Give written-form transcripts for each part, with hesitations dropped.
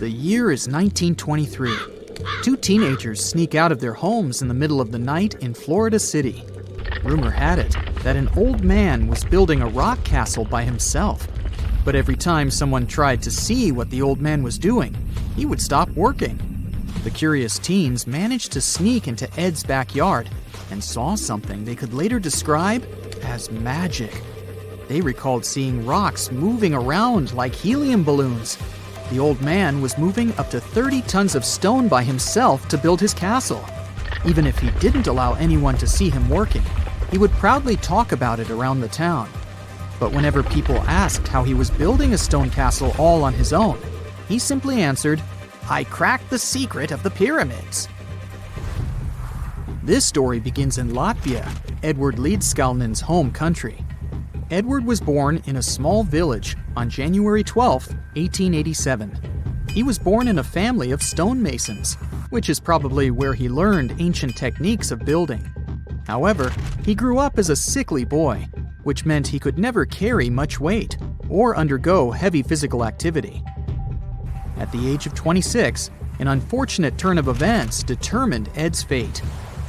The year is 1923. Two teenagers sneak out of their homes in the middle of the night in Florida City. Rumor had it that an old man was building a rock castle by himself. But every time someone tried to see what the old man was doing, he would stop working. The curious teens managed to sneak into Ed's backyard and saw something they could later describe as magic. They recalled seeing rocks moving around like helium balloons. The old man was moving up to 30 tons of stone by himself to build his castle. Even if he didn't allow anyone to see him working, he would proudly talk about it around the town. But whenever people asked how he was building a stone castle all on his own, he simply answered, "I cracked the secret of the pyramids." This story begins in Latvia, Edward Leedskalnin's home country. Edward was born in a small village on January 12, 1887. He was born in a family of stonemasons, which is probably where he learned ancient techniques of building. However, he grew up as a sickly boy, which meant he could never carry much weight or undergo heavy physical activity. At the age of 26, an unfortunate turn of events determined Ed's fate.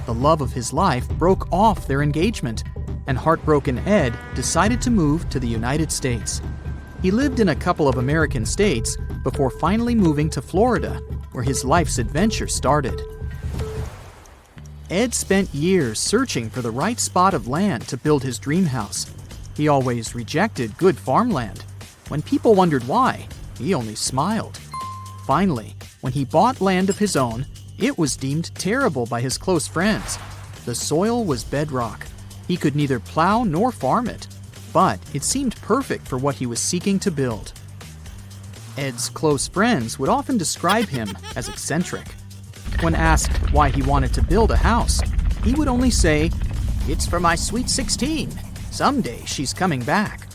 The love of his life broke off their engagement, and heartbroken Ed decided to move to the United States. He lived in a couple of American states before finally moving to Florida, where his life's adventure started. Ed spent years searching for the right spot of land to build his dream house. He always rejected good farmland. When people wondered why, he only smiled. Finally, when he bought land of his own, it was deemed terrible by his close friends. The soil was bedrock. He could neither plow nor farm it, but it seemed perfect for what he was seeking to build. Ed's close friends would often describe him as eccentric. When asked why he wanted to build a house, he would only say, "It's for my sweet 16. Someday she's coming back."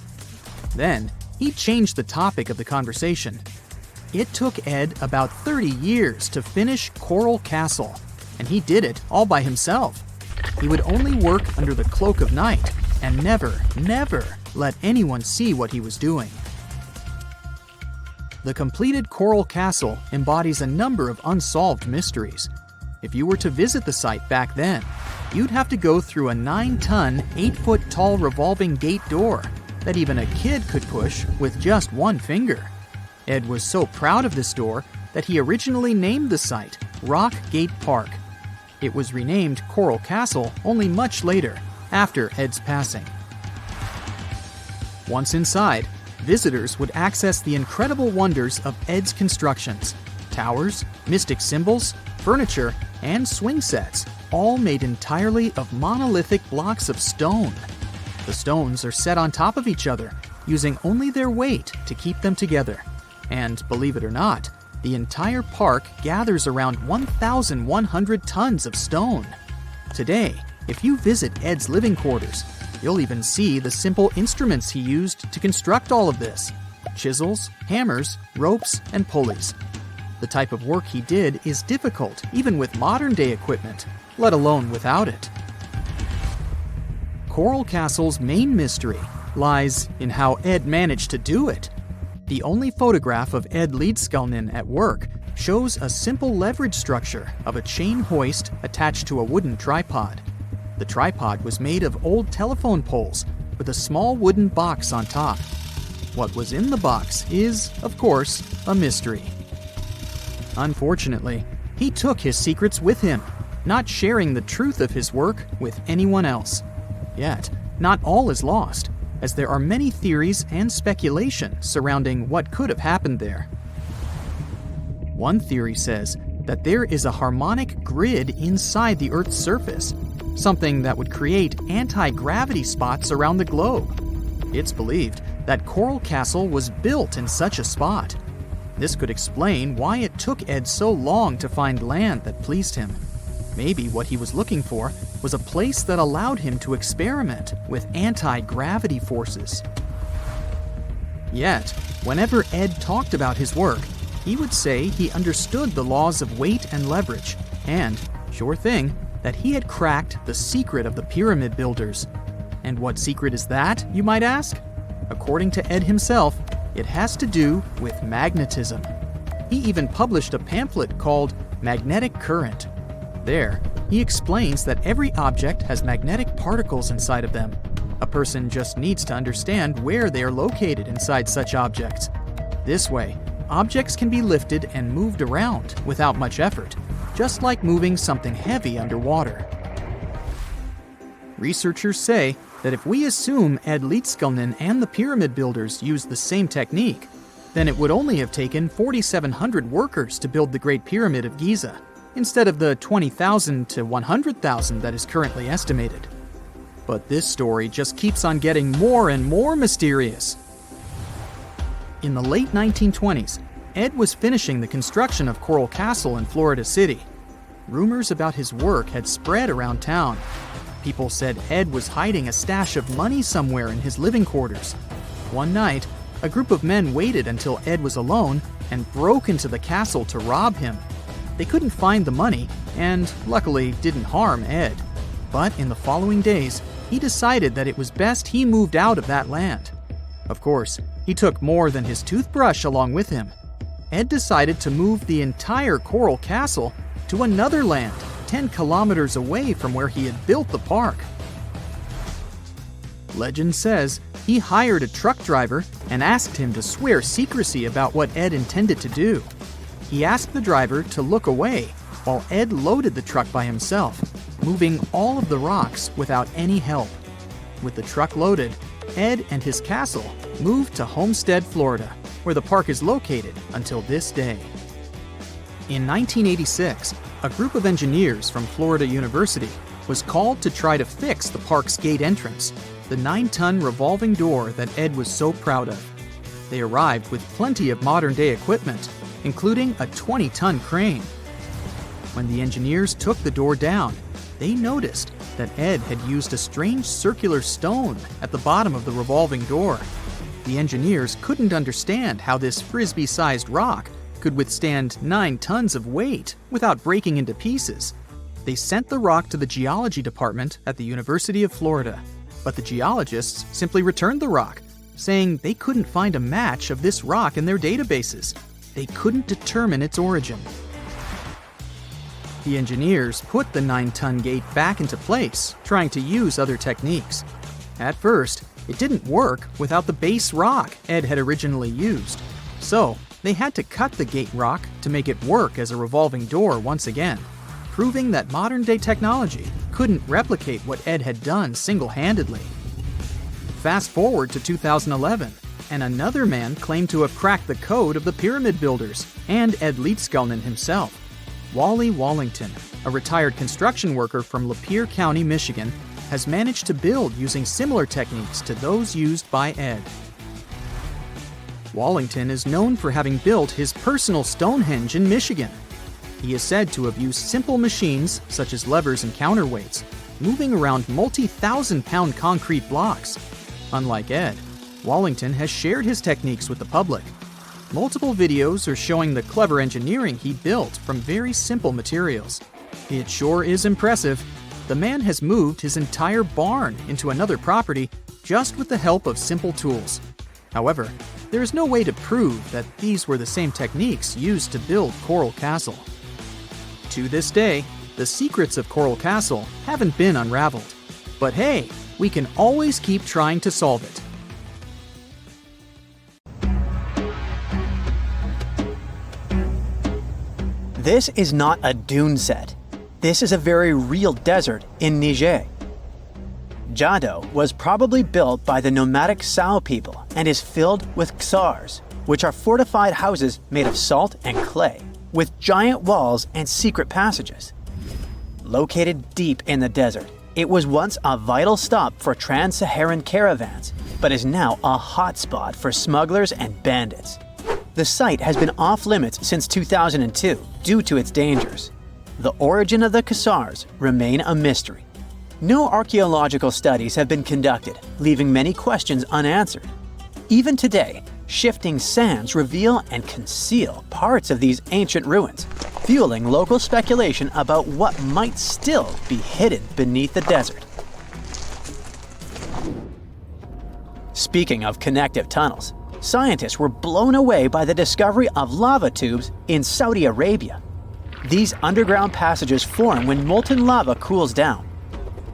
Then, he changed the topic of the conversation. It took Ed about 30 years to finish Coral Castle, and he did it all by himself. He would only work under the cloak of night and never let anyone see what he was doing. The completed Coral Castle embodies a number of unsolved mysteries. If you were to visit the site back then, you'd have to go through a 9-ton, 8-foot-tall revolving gate door that even a kid could push with just one finger. Ed was so proud of this door that he originally named the site Rock Gate Park. It was renamed Coral Castle only much later, after Ed's passing. Once inside, visitors would access the incredible wonders of Ed's constructions: towers, mystic symbols, furniture, and swing sets, all made entirely of monolithic blocks of stone. The stones are set on top of each other, using only their weight to keep them together. And believe it or not, the entire park gathers around 1,100 tons of stone. Today, if you visit Ed's living quarters, you'll even see the simple instruments he used to construct all of this: chisels, hammers, ropes, and pulleys. The type of work he did is difficult even with modern-day equipment, let alone without it. Coral Castle's main mystery lies in how Ed managed to do it. The only photograph of Ed Leedskalnin at work shows a simple leverage structure of a chain hoist attached to a wooden tripod. The tripod was made of old telephone poles with a small wooden box on top. What was in the box is, of course, a mystery. Unfortunately, he took his secrets with him, not sharing the truth of his work with anyone else. Yet, not all is lost, as there are many theories and speculation surrounding what could have happened there. One theory says that there is a harmonic grid inside the Earth's surface, something that would create anti-gravity spots around the globe. It's believed that Coral Castle was built in such a spot. This could explain why it took Ed so long to find land that pleased him. Maybe what he was looking for was a place that allowed him to experiment with anti-gravity forces. Yet, whenever Ed talked about his work, he would say he understood the laws of weight and leverage, and, sure thing, that he had cracked the secret of the pyramid builders. And what secret is that, you might ask? According to Ed himself, it has to do with magnetism. He even published a pamphlet called Magnetic Current. There, he explains that every object has magnetic particles inside of them. A person just needs to understand where they are located inside such objects. This way, objects can be lifted and moved around without much effort, just like moving something heavy underwater. Researchers say that if we assume Ed Leedskalnin and the pyramid builders used the same technique, then it would only have taken 4,700 workers to build the Great Pyramid of Giza, instead of the 20,000 to 100,000 that is currently estimated. But this story just keeps on getting more and more mysterious. In the late 1920s, Ed was finishing the construction of Coral Castle in Florida City. Rumors about his work had spread around town. People said Ed was hiding a stash of money somewhere in his living quarters. One night, a group of men waited until Ed was alone and broke into the castle to rob him. They couldn't find the money and, luckily, didn't harm Ed. But in the following days, he decided that it was best he moved out of that land. Of course, he took more than his toothbrush along with him. Ed decided to move the entire Coral Castle to another land, 10 kilometers away from where he had built the park. Legend says he hired a truck driver and asked him to swear secrecy about what Ed intended to do. He asked the driver to look away while Ed loaded the truck by himself, moving all of the rocks without any help. With the truck loaded, Ed and his castle moved to Homestead, Florida, where the park is located until this day. In 1986, a group of engineers from Florida University was called to try to fix the park's gate entrance, the 9-ton revolving door that Ed was so proud of. They arrived with plenty of modern-day equipment, including a 20-ton crane. When the engineers took the door down, they noticed that Ed had used a strange circular stone at the bottom of the revolving door. The engineers couldn't understand how this frisbee-sized rock could withstand 9 tons of weight without breaking into pieces. They sent the rock to the geology department at the University of Florida, but the geologists simply returned the rock, saying they couldn't find a match of this rock in their databases. They couldn't determine its origin. The engineers put the 9-ton gate back into place, trying to use other techniques. At first, it didn't work without the base rock Ed had originally used. So, they had to cut the gate rock to make it work as a revolving door once again, proving that modern-day technology couldn't replicate what Ed had done single-handedly. Fast forward to 2011, and another man claimed to have cracked the code of the pyramid builders and Ed Leedskalnin himself. Wally Wallington, a retired construction worker from Lapeer County, Michigan, has managed to build using similar techniques to those used by Ed. Wallington is known for having built his personal Stonehenge in Michigan. He is said to have used simple machines, such as levers and counterweights, moving around multi-thousand-pound concrete blocks. Unlike Ed, Wallington has shared his techniques with the public. Multiple videos are showing the clever engineering he built from very simple materials. It sure is impressive. The man has moved his entire barn into another property just with the help of simple tools. However, there is no way to prove that these were the same techniques used to build Coral Castle. To this day, the secrets of Coral Castle haven't been unraveled. But hey, we can always keep trying to solve it. This is not a dune set. This is a very real desert in Niger. Jado was probably built by the nomadic Sao people and is filled with ksars, which are fortified houses made of salt and clay, with giant walls and secret passages. Located deep in the desert, it was once a vital stop for trans-Saharan caravans, but is now a hotspot for smugglers and bandits. The site has been off-limits since 2002 due to its dangers. The origin of the ksars remain a mystery. No archaeological studies have been conducted, leaving many questions unanswered. Even today, shifting sands reveal and conceal parts of these ancient ruins, fueling local speculation about what might still be hidden beneath the desert. Speaking of connective tunnels, scientists were blown away by the discovery of lava tubes in Saudi Arabia. These underground passages form when molten lava cools down.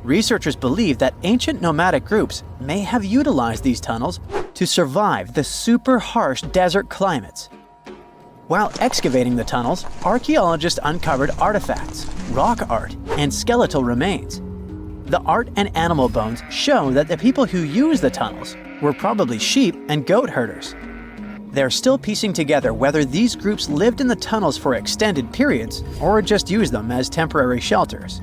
Researchers believe that ancient nomadic groups may have utilized these tunnels to survive the super harsh desert climates. While excavating the tunnels, archaeologists uncovered artifacts, rock art, and skeletal remains. The art and animal bones show that the people who used the tunnels were probably sheep and goat herders. They're still piecing together whether these groups lived in the tunnels for extended periods or just used them as temporary shelters.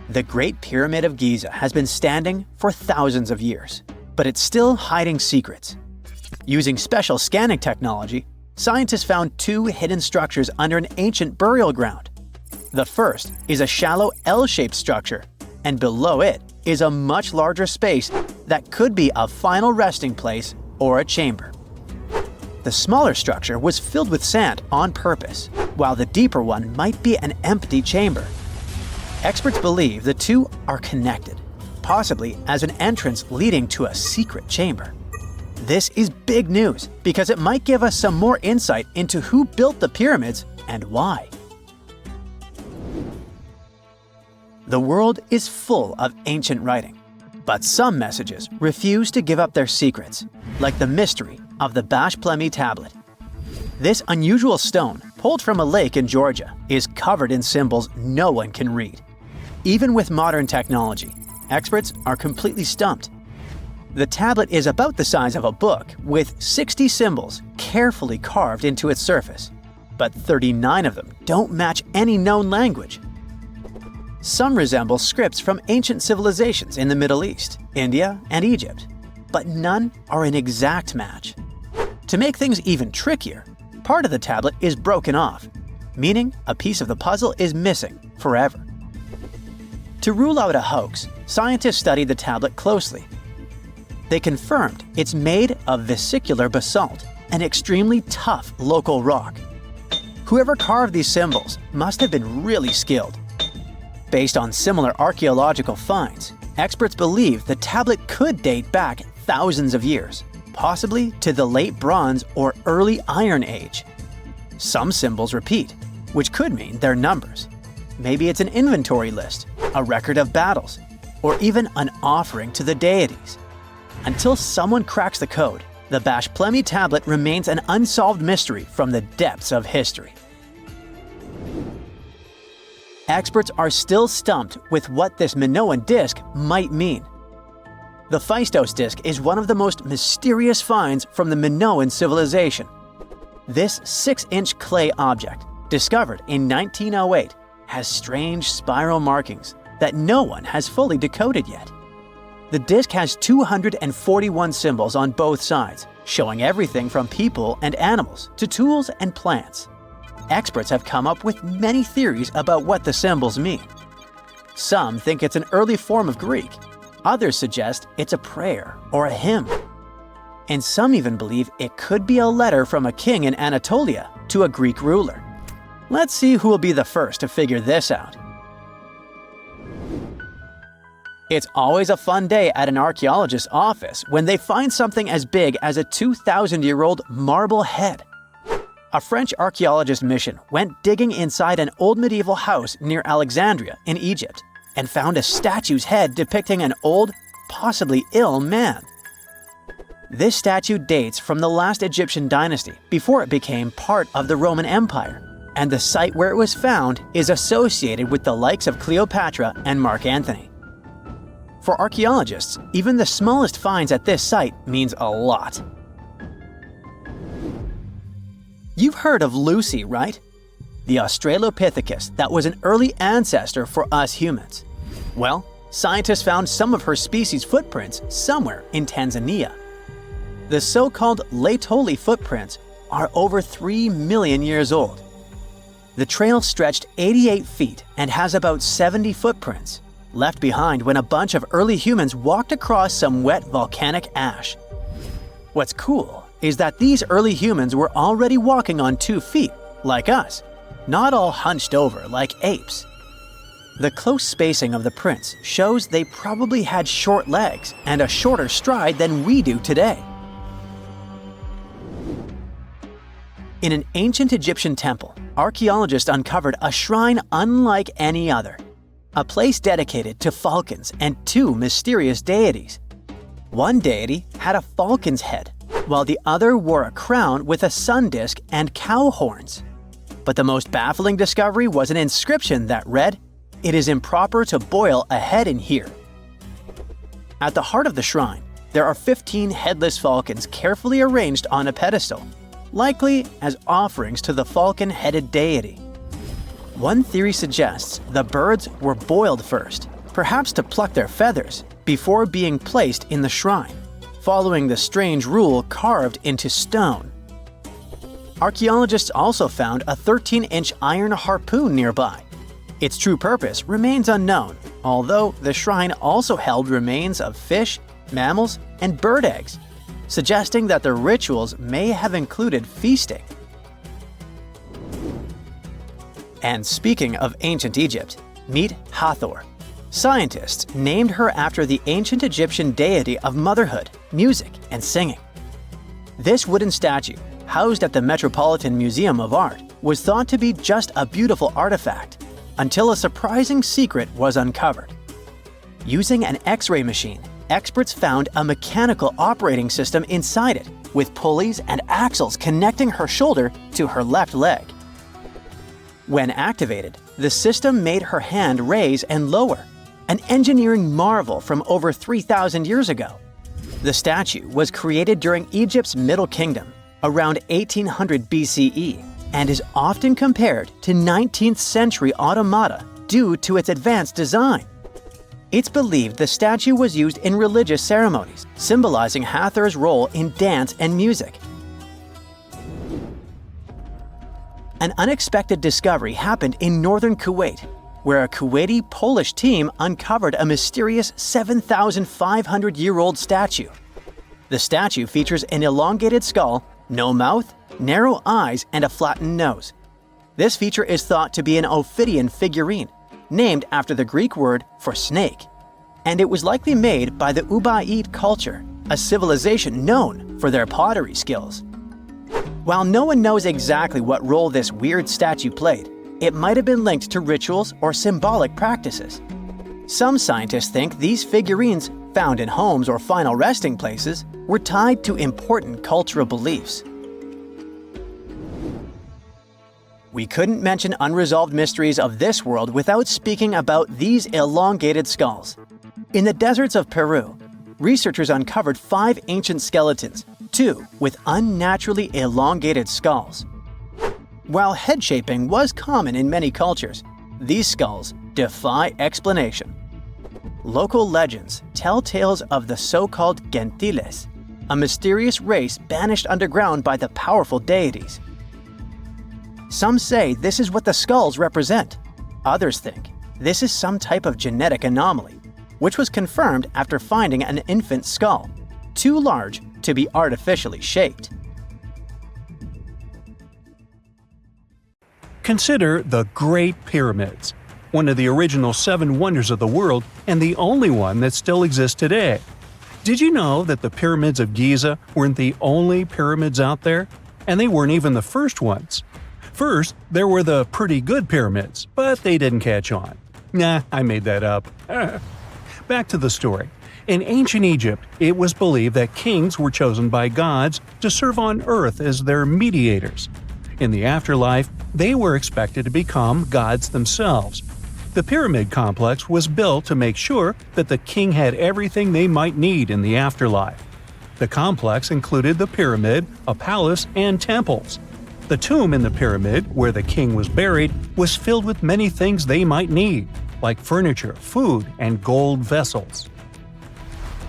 The Great Pyramid of Giza has been standing for thousands of years, but it's still hiding secrets. Using special scanning technology, scientists found two hidden structures under an ancient burial ground. The first is a shallow L-shaped structure, and below it is a much larger space that could be a final resting place or a chamber. The smaller structure was filled with sand on purpose, while the deeper one might be an empty chamber. Experts believe the two are connected, possibly as an entrance leading to a secret chamber. This is big news because it might give us some more insight into who built the pyramids and why. The world is full of ancient writing, but some messages refuse to give up their secrets, like the mystery of the Bash Plemi tablet. This unusual stone, pulled from a lake in Georgia, is covered in symbols no one can read. Even with modern technology, experts are completely stumped. The tablet is about the size of a book, with 60 symbols carefully carved into its surface, but 39 of them don't match any known language. Some resemble scripts from ancient civilizations in the Middle East, India, and Egypt, but none are an exact match. To make things even trickier, part of the tablet is broken off, meaning a piece of the puzzle is missing forever. To rule out a hoax, scientists studied the tablet closely. They confirmed it's made of vesicular basalt, an extremely tough local rock. Whoever carved these symbols must have been really skilled. Based on similar archaeological finds, experts believe the tablet could date back thousands of years, possibly to the late Bronze or early Iron Age. Some symbols repeat, which could mean they're numbers. Maybe it's an inventory list, a record of battles, or even an offering to the deities. Until someone cracks the code, the Bash Plemi tablet remains an unsolved mystery from the depths of history. Experts are still stumped with what this Minoan disk might mean. The Phaistos disk is one of the most mysterious finds from the Minoan civilization. This 6-inch clay object, discovered in 1908, has strange spiral markings that no one has fully decoded yet. The disk has 241 symbols on both sides, showing everything from people and animals to tools and plants. Experts have come up with many theories about what the symbols mean. Some think it's an early form of Greek. Others suggest it's a prayer or a hymn. And some even believe it could be a letter from a king in Anatolia to a Greek ruler. Let's see who will be the first to figure this out. It's always a fun day at an archaeologist's office when they find something as big as a 2,000-year-old marble head. A French archaeologist mission went digging inside an old medieval house near Alexandria in Egypt and found a statue's head depicting an old, possibly ill man. This statue dates from the last Egyptian dynasty before it became part of the Roman Empire, and the site where it was found is associated with the likes of Cleopatra and Mark Antony. For archaeologists, even the smallest finds at this site means a lot. You've heard of Lucy, right? The Australopithecus that was an early ancestor for us humans. Well, scientists found some of her species' footprints somewhere in Tanzania. The so-called Laetoli footprints are over 3 million years old. The trail stretched 88 feet and has about 70 footprints, left behind when a bunch of early humans walked across some wet volcanic ash. What's cool is that these early humans were already walking on 2 feet, like us, not all hunched over like apes. The close spacing of the prints shows they probably had short legs and a shorter stride than we do today. In an ancient Egyptian temple, archaeologists uncovered a shrine unlike any other, a place dedicated to falcons and two mysterious deities. One deity had a falcon's head, while the other wore a crown with a sun disk and cow horns. But the most baffling discovery was an inscription that read, "It is improper to boil a head in here." At the heart of the shrine, there are 15 headless falcons carefully arranged on a pedestal, likely as offerings to the falcon-headed deity. One theory suggests the birds were boiled first, perhaps to pluck their feathers, before being placed in the shrine, following the strange rule carved into stone. Archaeologists also found a 13-inch iron harpoon nearby. Its true purpose remains unknown, although the shrine also held remains of fish, mammals, and bird eggs, suggesting that the rituals may have included feasting. And speaking of ancient Egypt, meet Hathor. Scientists named her after the ancient Egyptian deity of motherhood, music, and singing. This wooden statue, housed at the Metropolitan Museum of Art, was thought to be just a beautiful artifact, until a surprising secret was uncovered. Using an X-ray machine, experts found a mechanical operating system inside it, with pulleys and axles connecting her shoulder to her left leg. When activated, the system made her hand raise and lower, an engineering marvel from over 3,000 years ago. The statue was created during Egypt's Middle Kingdom, around 1800 BCE, and is often compared to 19th century automata due to its advanced design. It's believed the statue was used in religious ceremonies, symbolizing Hathor's role in dance and music. An unexpected discovery happened in northern Kuwait, where a Kuwaiti-Polish team uncovered a mysterious 7,500-year-old statue. The statue features an elongated skull, no mouth, narrow eyes, and a flattened nose. This feature is thought to be an Ophidian figurine, named after the Greek word for snake, and it was likely made by the Ubaid culture, a civilization known for their pottery skills. While no one knows exactly what role this weird statue played, it might have been linked to rituals or symbolic practices. Some scientists think these figurines, found in homes or final resting places, were tied to important cultural beliefs. We couldn't mention unresolved mysteries of this world without speaking about these elongated skulls. In the deserts of Peru, researchers uncovered 5 ancient skeletons, 2 with unnaturally elongated skulls. While head shaping was common in many cultures, these skulls defy explanation. Local legends tell tales of the so-called gentiles, a mysterious race banished underground by the powerful deities. Some say this is what the skulls represent. Others think this is some type of genetic anomaly, which was confirmed after finding an infant skull, too large to be artificially shaped. Consider the Great Pyramids, one of the original 7 wonders of the world and the only one that still exists today. Did you know that the pyramids of Giza weren't the only pyramids out there? And they weren't even the first ones. First, there were the pretty good pyramids, but they didn't catch on. Nah, I made that up. Back to the story. In ancient Egypt, it was believed that kings were chosen by gods to serve on earth as their mediators. In the afterlife, they were expected to become gods themselves. The pyramid complex was built to make sure that the king had everything they might need in the afterlife. The complex included the pyramid, a palace, and temples. The tomb in the pyramid, where the king was buried, was filled with many things they might need, like furniture, food, and gold vessels.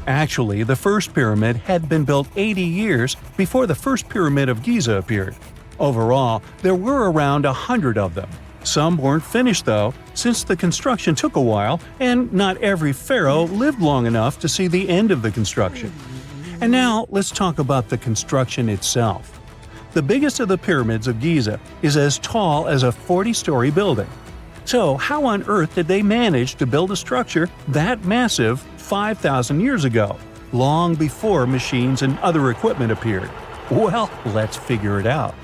Actually, the first pyramid had been built 80 years before the first pyramid of Giza appeared. Overall, there were around 100 of them. Some weren't finished though, since the construction took a while and not every pharaoh lived long enough to see the end of the construction. And now let's talk about the construction itself. The biggest of the pyramids of Giza is as tall as a 40-story building. So how on earth did they manage to build a structure that massive 5,000 years ago, long before machines and other equipment appeared? Well, let's figure it out.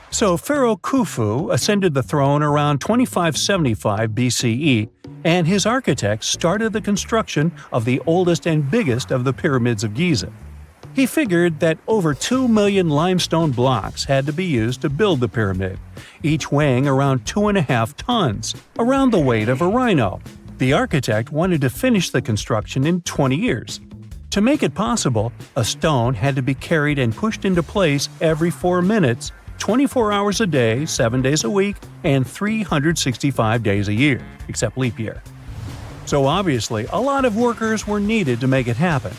So Pharaoh Khufu ascended the throne around 2575 BCE, and his architects started the construction of the oldest and biggest of the pyramids of Giza. He figured that over 2 million limestone blocks had to be used to build the pyramid, each weighing around 2.5 tons, around the weight of a rhino. The architect wanted to finish the construction in 20 years. To make it possible, a stone had to be carried and pushed into place every 4 minutes, 24 hours a day, 7 days a week, and 365 days a year, except leap year. So obviously, a lot of workers were needed to make it happen.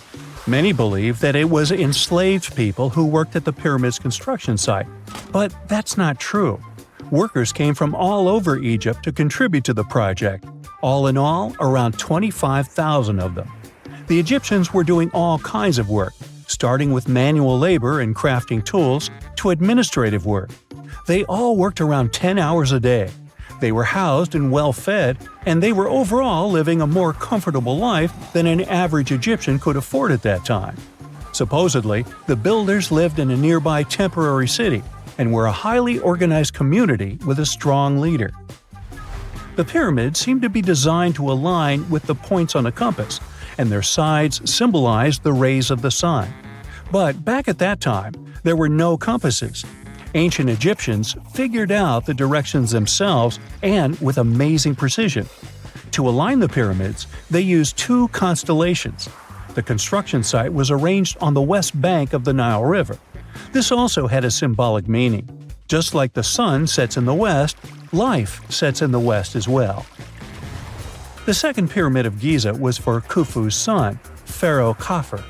Many believe that it was enslaved people who worked at the pyramid's construction site, but that's not true. Workers came from all over Egypt to contribute to the project, all in all, around 25,000 of them. The Egyptians were doing all kinds of work, starting with manual labor and crafting tools to administrative work. They all worked around 10 hours a day. They were housed and well-fed, and they were overall living a more comfortable life than an average Egyptian could afford at that time. Supposedly, the builders lived in a nearby temporary city and were a highly organized community with a strong leader. The pyramids seemed to be designed to align with the points on a compass, and their sides symbolized the rays of the sun. But back at that time, there were no compasses. Ancient Egyptians figured out the directions themselves and with amazing precision. To align the pyramids, they used 2 constellations. The construction site was arranged on the west bank of the Nile River. This also had a symbolic meaning. Just like the sun sets in the west, life sets in the west as well. The second pyramid of Giza was for Khufu's son, Pharaoh Khafre.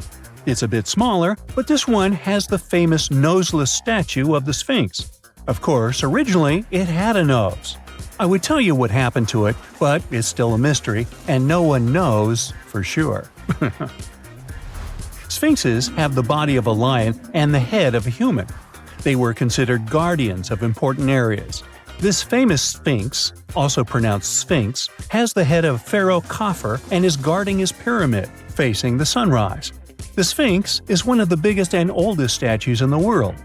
It's a bit smaller, but this one has the famous noseless statue of the Sphinx. Of course, originally it had a nose. I would tell you what happened to it, but it's still a mystery, and no one knows for sure. Sphinxes have the body of a lion and the head of a human. They were considered guardians of important areas. This famous Sphinx, also pronounced Sphinx, has the head of Pharaoh Khafre and is guarding his pyramid, facing the sunrise. The Sphinx is one of the biggest and oldest statues in the world.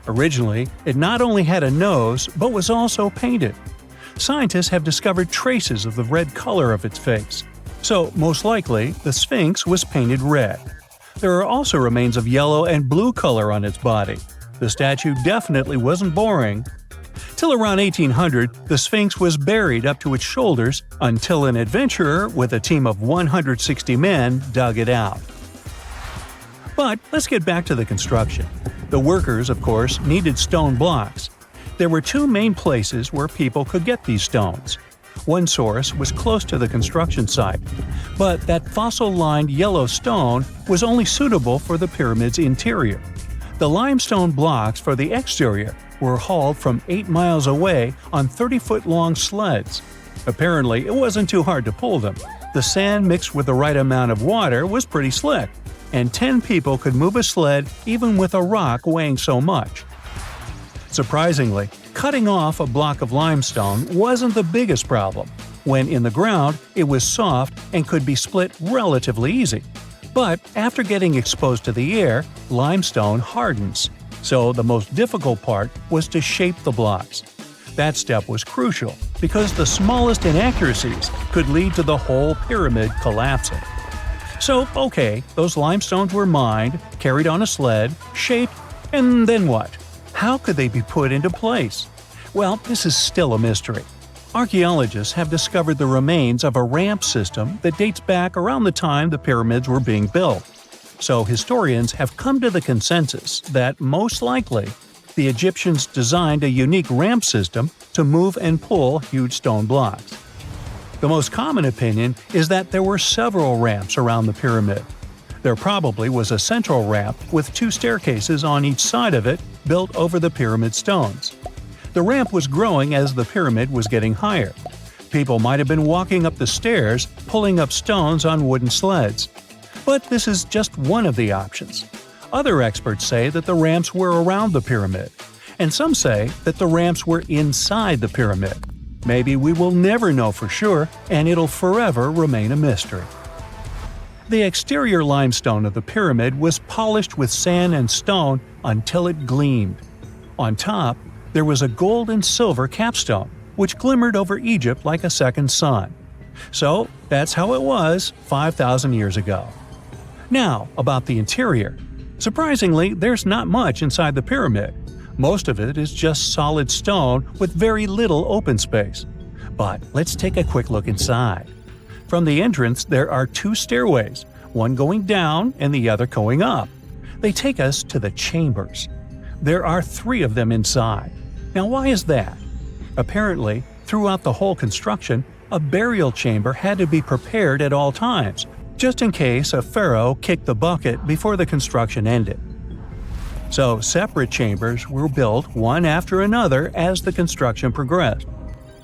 Originally, it not only had a nose, but was also painted. Scientists have discovered traces of the red color of its face. So, most likely, the Sphinx was painted red. There are also remains of yellow and blue color on its body. The statue definitely wasn't boring. Till around 1800, the Sphinx was buried up to its shoulders until an adventurer with a team of 160 men dug it out. But let's get back to the construction. The workers, of course, needed stone blocks. There were 2 main places where people could get these stones. One source was close to the construction site, but that fossil-lined yellow stone was only suitable for the pyramid's interior. The limestone blocks for the exterior were hauled from 8 miles away on 30-foot-long sleds. Apparently, it wasn't too hard to pull them. The sand mixed with the right amount of water was pretty slick, and 10 people could move a sled even with a rock weighing so much. Surprisingly, cutting off a block of limestone wasn't the biggest problem. When in the ground, it was soft and could be split relatively easy. But after getting exposed to the air, limestone hardens. So the most difficult part was to shape the blocks. That step was crucial because the smallest inaccuracies could lead to the whole pyramid collapsing. So, okay, those limestones were mined, carried on a sled, shaped, and then what? How could they be put into place? Well, this is still a mystery. Archaeologists have discovered the remains of a ramp system that dates back around the time the pyramids were being built. So historians have come to the consensus that, most likely, the Egyptians designed a unique ramp system to move and pull huge stone blocks. The most common opinion is that there were several ramps around the pyramid. There probably was a central ramp with 2 staircases on each side of it built over the pyramid stones. The ramp was growing as the pyramid was getting higher. People might have been walking up the stairs, pulling up stones on wooden sleds. But this is just one of the options. Other experts say that the ramps were around the pyramid, and some say that the ramps were inside the pyramid. Maybe we will never know for sure, and it'll forever remain a mystery. The exterior limestone of the pyramid was polished with sand and stone until it gleamed. On top, there was a gold and silver capstone, which glimmered over Egypt like a second sun. So, that's how it was 5,000 years ago. Now, about the interior. Surprisingly, there's not much inside the pyramid. Most of it is just solid stone with very little open space. But let's take a quick look inside. From the entrance, there are two stairways, one going down and the other going up. They take us to the chambers. There are 3 of them inside. Now, why is that? Apparently, throughout the whole construction, a burial chamber had to be prepared at all times, just in case a pharaoh kicked the bucket before the construction ended. So, separate chambers were built one after another as the construction progressed.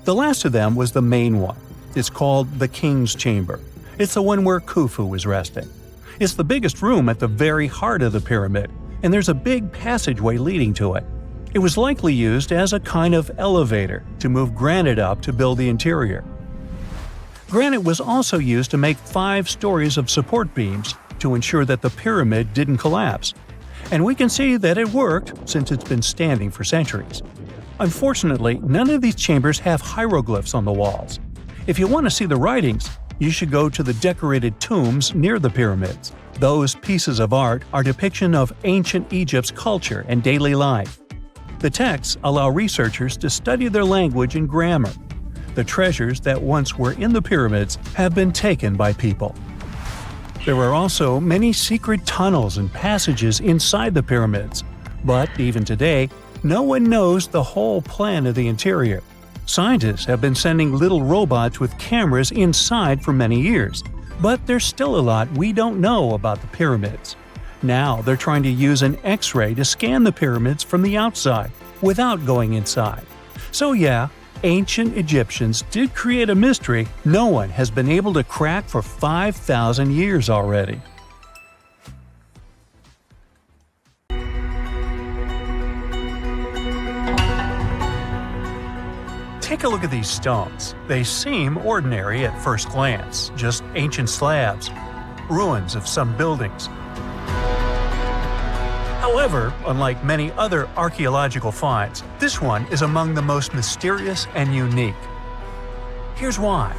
The last of them was the main one. It's called the King's Chamber. It's the one where Khufu was resting. It's the biggest room at the very heart of the pyramid, and there's a big passageway leading to it. It was likely used as a kind of elevator to move granite up to build the interior. Granite was also used to make 5 stories of support beams to ensure that the pyramid didn't collapse. And we can see that it worked since it's been standing for centuries. Unfortunately, none of these chambers have hieroglyphs on the walls. If you want to see the writings, you should go to the decorated tombs near the pyramids. Those pieces of art are depiction of ancient Egypt's culture and daily life. The texts allow researchers to study their language and grammar. The treasures that once were in the pyramids have been taken by people. There are also many secret tunnels and passages inside the pyramids, but even today, no one knows the whole plan of the interior. Scientists have been sending little robots with cameras inside for many years, but there's still a lot we don't know about the pyramids. Now they're trying to use an X-ray to scan the pyramids from the outside, without going inside. So yeah, ancient Egyptians did create a mystery no one has been able to crack for 5,000 years already. Take a look at these stones. They seem ordinary at first glance, just ancient slabs, ruins of some buildings. However, unlike many other archaeological finds, this one is among the most mysterious and unique. Here's why.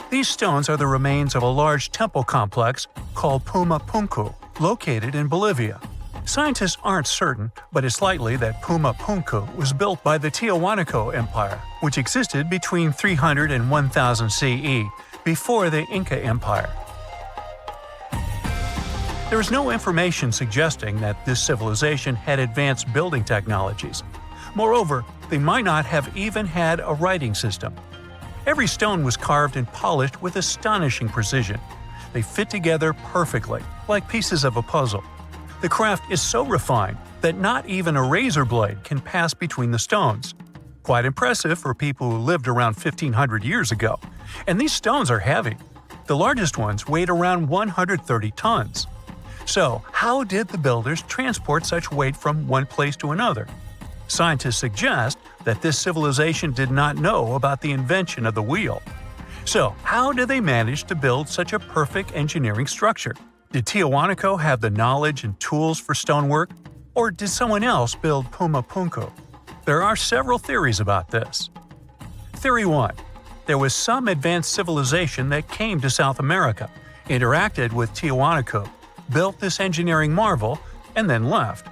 These stones are the remains of a large temple complex called Puma Punku, located in Bolivia. Scientists aren't certain, but it's likely that Puma Punku was built by the Tiahuanaco Empire, which existed between 300 and 1000 CE, before the Inca Empire. There is no information suggesting that this civilization had advanced building technologies. Moreover, they might not have even had a writing system. Every stone was carved and polished with astonishing precision. They fit together perfectly, like pieces of a puzzle. The craft is so refined that not even a razor blade can pass between the stones. Quite impressive for people who lived around 1500 years ago. And these stones are heavy. The largest ones weighed around 130 tons. So, how did the builders transport such weight from one place to another? Scientists suggest that this civilization did not know about the invention of the wheel. So, how did they manage to build such a perfect engineering structure? Did Tiahuanaco have the knowledge and tools for stonework? Or did someone else build Puma Punku? There are several theories about this. Theory 1. There was some advanced civilization that came to South America, interacted with Tiahuanaco, built this engineering marvel, and then left.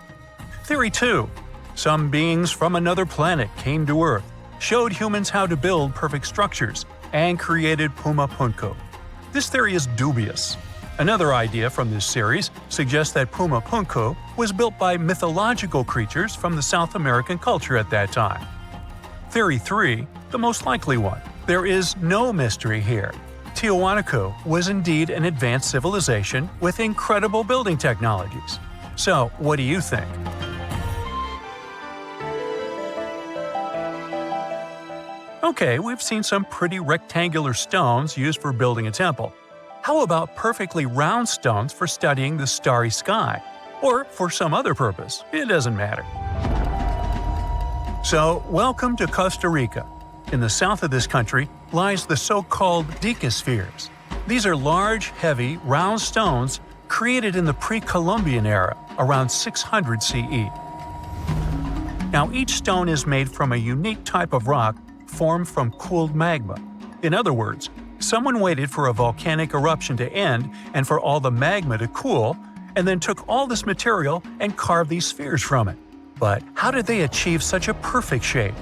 Theory 2. Some beings from another planet came to Earth, showed humans how to build perfect structures, and created Puma Punku. This theory is dubious. Another idea from this series suggests that Puma Punku was built by mythological creatures from the South American culture at that time. Theory 3, the most likely one. There is no mystery here. Tiahuanaco was indeed an advanced civilization with incredible building technologies. So, what do you think? Okay, we've seen some pretty rectangular stones used for building a temple. How about perfectly round stones for studying the starry sky? Or for some other purpose, it doesn't matter. So, welcome to Costa Rica. In the south of this country lies the so-called dicospheres. These are large, heavy, round stones created in the pre-Columbian era, around 600 CE. Now, each stone is made from a unique type of rock formed from cooled magma. In other words, someone waited for a volcanic eruption to end and for all the magma to cool, and then took all this material and carved these spheres from it. But how did they achieve such a perfect shape?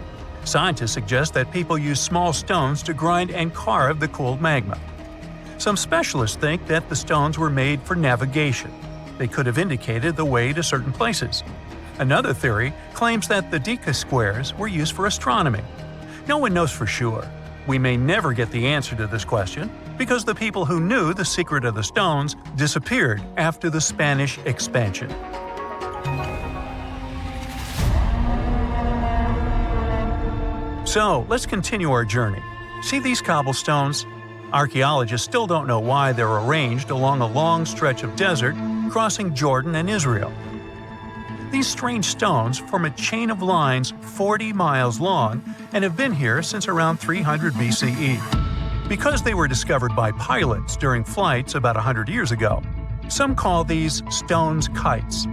Scientists suggest that people use small stones to grind and carve the cooled magma. Some specialists think that the stones were made for navigation. They could have indicated the way to certain places. Another theory claims that the Deca squares were used for astronomy. No one knows for sure. We may never get the answer to this question because the people who knew the secret of the stones disappeared after the Spanish expansion. So, let's continue our journey. See these cobblestones? Archaeologists still don't know why they're arranged along a long stretch of desert crossing Jordan and Israel. These strange stones form a chain of lines 40 miles long and have been here since around 300 BCE. Because they were discovered by pilots during flights about 100 years ago, some call these stones kites.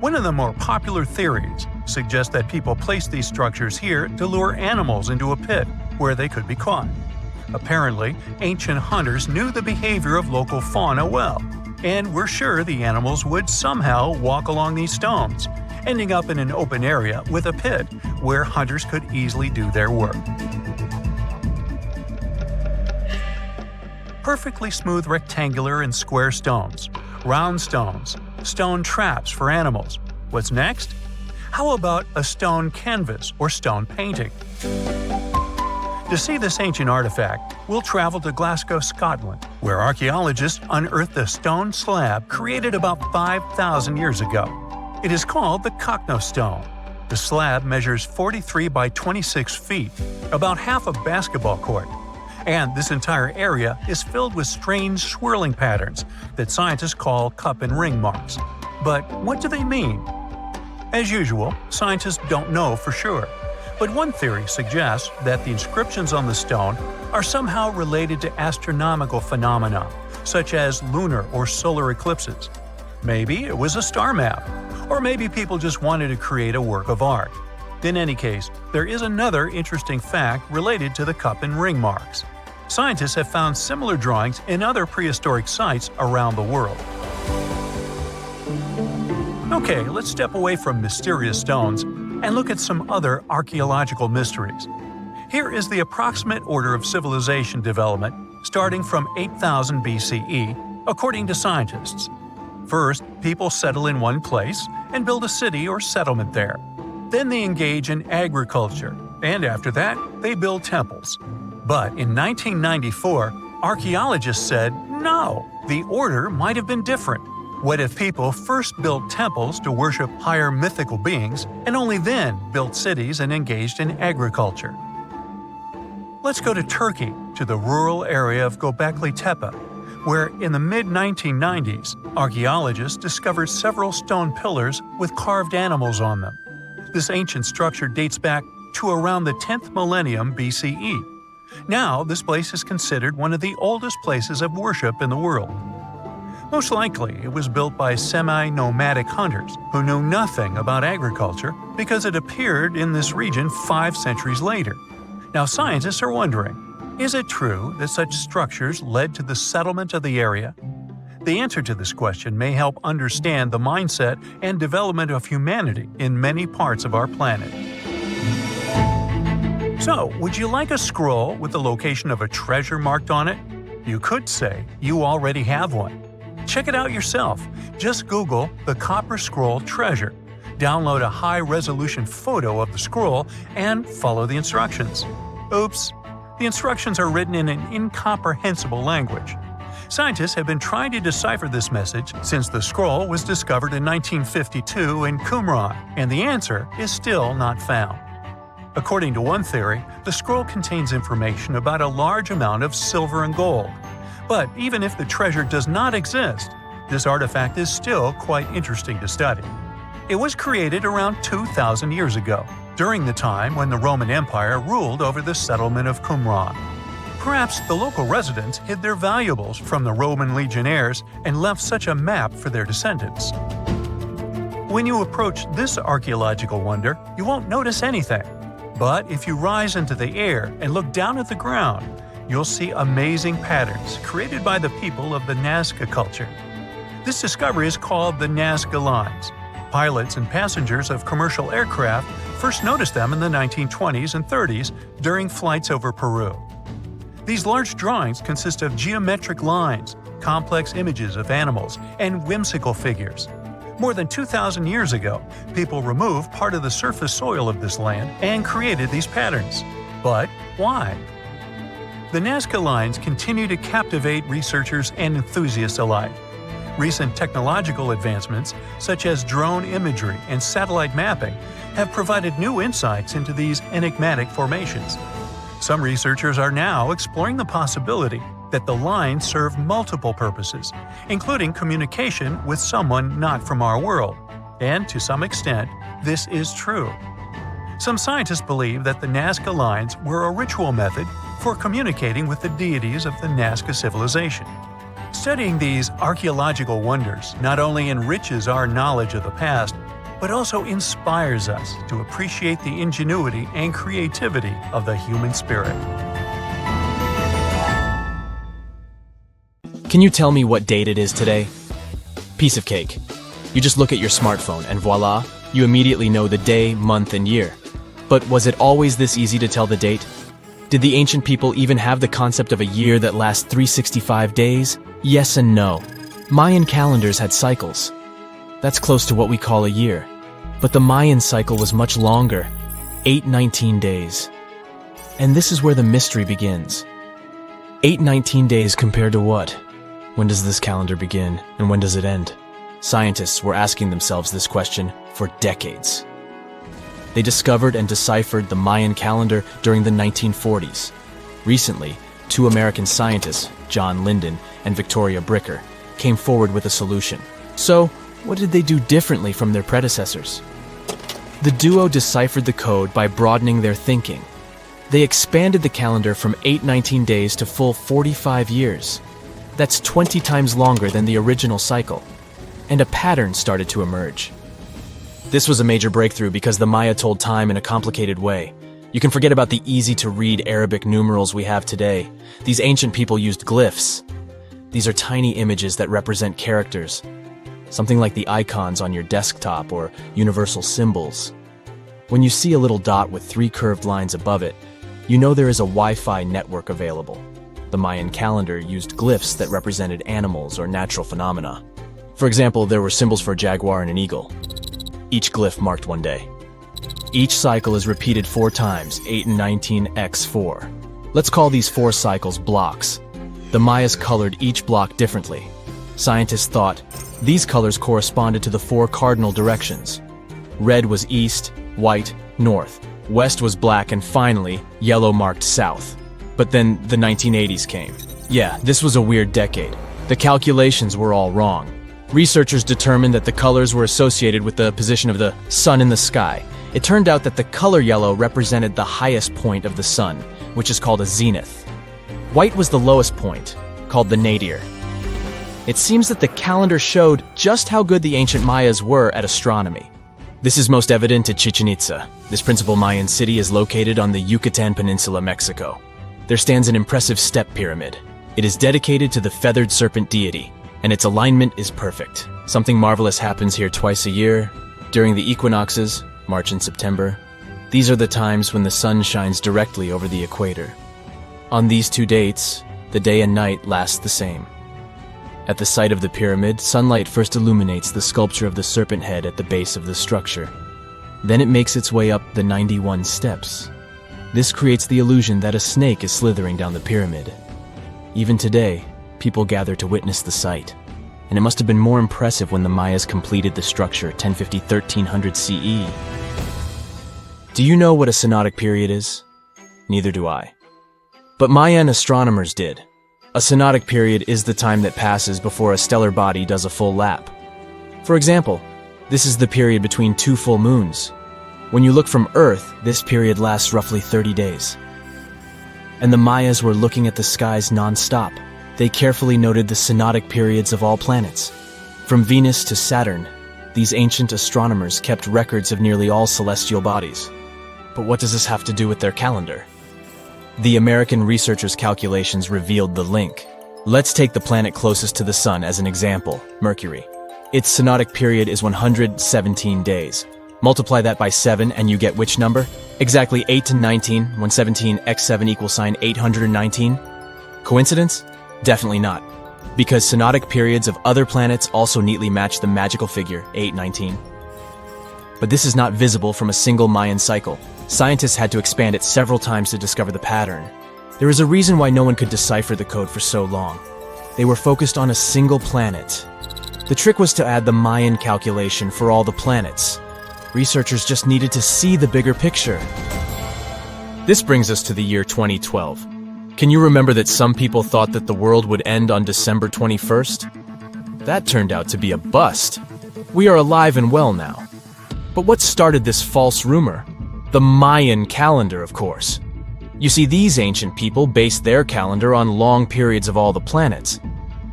One of the more popular theories suggests that people placed these structures here to lure animals into a pit where they could be caught. Apparently, ancient hunters knew the behavior of local fauna well, and were sure the animals would somehow walk along these stones, ending up in an open area with a pit where hunters could easily do their work. Perfectly smooth rectangular and square stones, round stones, stone traps for animals. What's next? How about a stone canvas or stone painting? To see this ancient artifact, we'll travel to Glasgow, Scotland, where archaeologists unearthed a stone slab created about 5,000 years ago. It is called the Cockno stone. The slab measures 43 by 26 feet, about half a basketball court. And this entire area is filled with strange swirling patterns that scientists call cup and ring marks. But what do they mean? As usual, scientists don't know for sure. But one theory suggests that the inscriptions on the stone are somehow related to astronomical phenomena, such as lunar or solar eclipses. Maybe it was a star map, or maybe people just wanted to create a work of art. In any case, there is another interesting fact related to the cup and ring marks. Scientists have found similar drawings in other prehistoric sites around the world. Okay, let's step away from mysterious stones and look at some other archaeological mysteries. Here is the approximate order of civilization development starting from 8000 BCE, according to scientists. First, people settle in one place and build a city or settlement there. Then they engage in agriculture, and after that, they build temples. But in 1994, archaeologists said, no, the order might have been different. What if people first built temples to worship higher mythical beings and only then built cities and engaged in agriculture? Let's go to Turkey, to the rural area of Göbekli Tepe, where in the mid-1990s, archaeologists discovered several stone pillars with carved animals on them. This ancient structure dates back to around the 10th millennium BCE. Now, this place is considered one of the oldest places of worship in the world. Most likely, it was built by semi-nomadic hunters who knew nothing about agriculture because it appeared in this region 5 centuries later. Now, scientists are wondering, is it true that such structures led to the settlement of the area? The answer to this question may help understand the mindset and development of humanity in many parts of our planet. So, would you like a scroll with the location of a treasure marked on it? You could say you already have one. Check it out yourself. Just Google the Copper Scroll Treasure. Download a high-resolution photo of the scroll and follow the instructions. Oops! The instructions are written in an incomprehensible language. Scientists have been trying to decipher this message since the scroll was discovered in 1952 in Qumran, and the answer is still not found. According to one theory, the scroll contains information about a large amount of silver and gold. But even if the treasure does not exist, this artifact is still quite interesting to study. It was created around 2,000 years ago, during the time when the Roman Empire ruled over the settlement of Qumran. Perhaps the local residents hid their valuables from the Roman legionnaires and left such a map for their descendants. When you approach this archaeological wonder, you won't notice anything. But if you rise into the air and look down at the ground, you'll see amazing patterns created by the people of the Nazca culture. This discovery is called the Nazca Lines. Pilots and passengers of commercial aircraft first noticed them in the 1920s and 30s during flights over Peru. These large drawings consist of geometric lines, complex images of animals, and whimsical figures. More than 2,000 years ago, people removed part of the surface soil of this land and created these patterns. But why? The Nazca Lines continue to captivate researchers and enthusiasts alike. Recent technological advancements, such as drone imagery and satellite mapping, have provided new insights into these enigmatic formations. Some researchers are now exploring the possibility that the lines serve multiple purposes, including communication with someone not from our world. And to some extent, this is true. Some scientists believe that the Nazca Lines were a ritual method for communicating with the deities of the Nazca civilization. Studying these archaeological wonders not only enriches our knowledge of the past, but also inspires us to appreciate the ingenuity and creativity of the human spirit. Can you tell me what date it is today? Piece of cake. You just look at your smartphone and voila, you immediately know the day, month, and year. But was it always this easy to tell the date? Did the ancient people even have the concept of a year that lasts 365 days? Yes and no. Mayan calendars had cycles. That's close to what we call a year. But the Mayan cycle was much longer, 819 days. And this is where the mystery begins. 819 days compared to what? When does this calendar begin, and when does it end? Scientists were asking themselves this question for decades. They discovered and deciphered the Mayan calendar during the 1940s. Recently, two American scientists, John Linden and Victoria Bricker, came forward with a solution. So, what did they do differently from their predecessors? The duo deciphered the code by broadening their thinking. They expanded the calendar from 819 days to full 45 years. That's 20 times longer than the original cycle. And a pattern started to emerge. This was a major breakthrough because the Maya told time in a complicated way. You can forget about the easy-to-read Arabic numerals we have today. These ancient people used glyphs. These are tiny images that represent characters. Something like the icons on your desktop or universal symbols. When you see a little dot with 3 curved lines above it, you know there is a Wi-Fi network available. The Mayan calendar used glyphs that represented animals or natural phenomena. For example, there were symbols for a jaguar and an eagle. Each glyph marked one day. Each cycle is repeated 4 times, 8 and 19 x 4. Let's call these 4 cycles blocks. The Mayas colored each block differently. Scientists thought these colors corresponded to the 4 cardinal directions. Red was east, white, north. West was black, and finally, yellow marked south. But then the 1980s came. Yeah, this was a weird decade. The calculations were all wrong. Researchers determined that the colors were associated with the position of the sun in the sky. It turned out that the color yellow represented the highest point of the sun, which is called a zenith. White was the lowest point, called the nadir. It seems that the calendar showed just how good the ancient Mayas were at astronomy. This is most evident at Chichen Itza. This principal Mayan city is located on the Yucatan Peninsula, Mexico. There stands an impressive step pyramid. It is dedicated to the feathered serpent deity, and its alignment is perfect. Something marvelous happens here twice a year, during the equinoxes, March and September. These are the times when the sun shines directly over the equator. On these 2 dates, the day and night last the same. At the site of the pyramid, sunlight first illuminates the sculpture of the serpent head at the base of the structure. Then it makes its way up the 91 steps. This creates the illusion that a snake is slithering down the pyramid. Even today, people gather to witness the sight. And it must have been more impressive when the Mayas completed the structure 1050-1300 CE. Do you know what a synodic period is? Neither do I. But Mayan astronomers did. A synodic period is the time that passes before a stellar body does a full lap. For example, this is the period between 2 full moons. When you look from Earth, this period lasts roughly 30 days. And the Mayas were looking at the skies non-stop. They carefully noted the synodic periods of all planets. From Venus to Saturn, these ancient astronomers kept records of nearly all celestial bodies. But what does this have to do with their calendar? The American researchers' calculations revealed the link. Let's take the planet closest to the Sun as an example, Mercury. Its synodic period is 117 days. Multiply that by 7 and you get which number? Exactly 8 to 19, when 17 x 7 equals 819. Coincidence? Definitely not. Because synodic periods of other planets also neatly match the magical figure 819. But this is not visible from a single Mayan cycle. Scientists had to expand it several times to discover the pattern. There is a reason why no one could decipher the code for so long. They were focused on a single planet. The trick was to add the Mayan calculation for all the planets. Researchers just needed to see the bigger picture. This brings us to the year 2012. Can you remember that some people thought that the world would end on December 21st? That turned out to be a bust. We are alive and well now. But what started this false rumor? The Mayan calendar, of course. You see, these ancient people based their calendar on long periods of all the planets.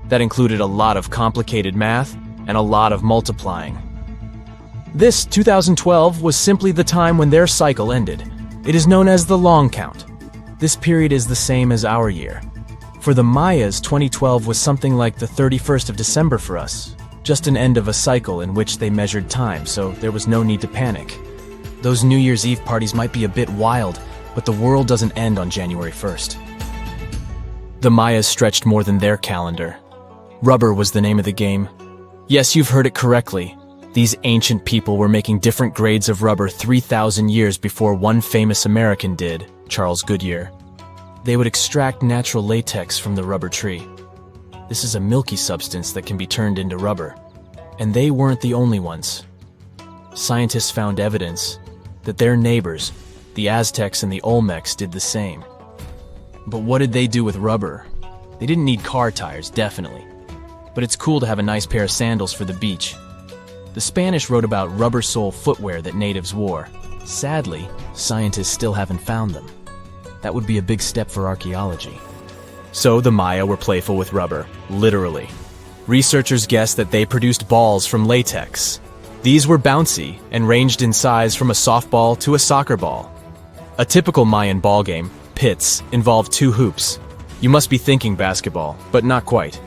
That included a lot of complicated math and a lot of multiplying. This 2012 was simply the time when their cycle ended. It is known as the long count. This period is the same as our year. For the Mayas, 2012 was something like the 31st of December for us, just an end of a cycle in which they measured time, so there was no need to panic. Those New Year's Eve parties might be a bit wild, but the world doesn't end on January 1st. The Mayas stretched more than their calendar. Rubber was the name of the game. Yes, you've heard it correctly. These ancient people were making different grades of rubber 3,000 years before one famous American did, Charles Goodyear. They would extract natural latex from the rubber tree. This is a milky substance that can be turned into rubber. And they weren't the only ones. Scientists found evidence that their neighbors, the Aztecs and the Olmecs, did the same. But what did they do with rubber? They didn't need car tires, definitely. But it's cool to have a nice pair of sandals for the beach. The Spanish wrote about rubber sole footwear that natives wore. Sadly, scientists still haven't found them. That would be a big step for archaeology. So the Maya were playful with rubber, literally. Researchers guessed that they produced balls from latex. These were bouncy and ranged in size from a softball to a soccer ball. A typical Mayan ball game, pits, involved 2 hoops. You must be thinking basketball, but not quite.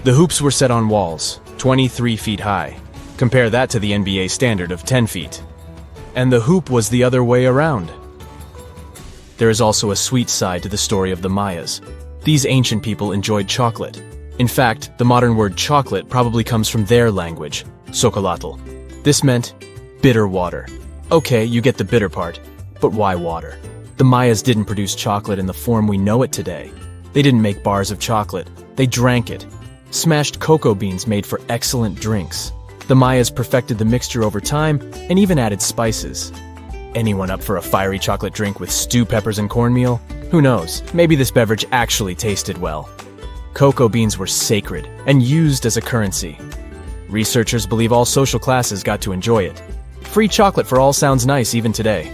The hoops were set on walls, 23 feet high. Compare that to the NBA standard of 10 feet. And the hoop was the other way around. There is also a sweet side to the story of the Mayas. These ancient people enjoyed chocolate. In fact, the modern word chocolate probably comes from their language, xocolotl. This meant bitter water. Okay, you get the bitter part, but why water? The Mayas didn't produce chocolate in the form we know it today. They didn't make bars of chocolate. They drank it. Smashed cocoa beans made for excellent drinks. The Mayas perfected the mixture over time and even added spices. Anyone up for a fiery chocolate drink with stew peppers and cornmeal? Who knows, maybe this beverage actually tasted well. Cocoa beans were sacred and used as a currency. Researchers believe all social classes got to enjoy it. Free chocolate for all sounds nice even today.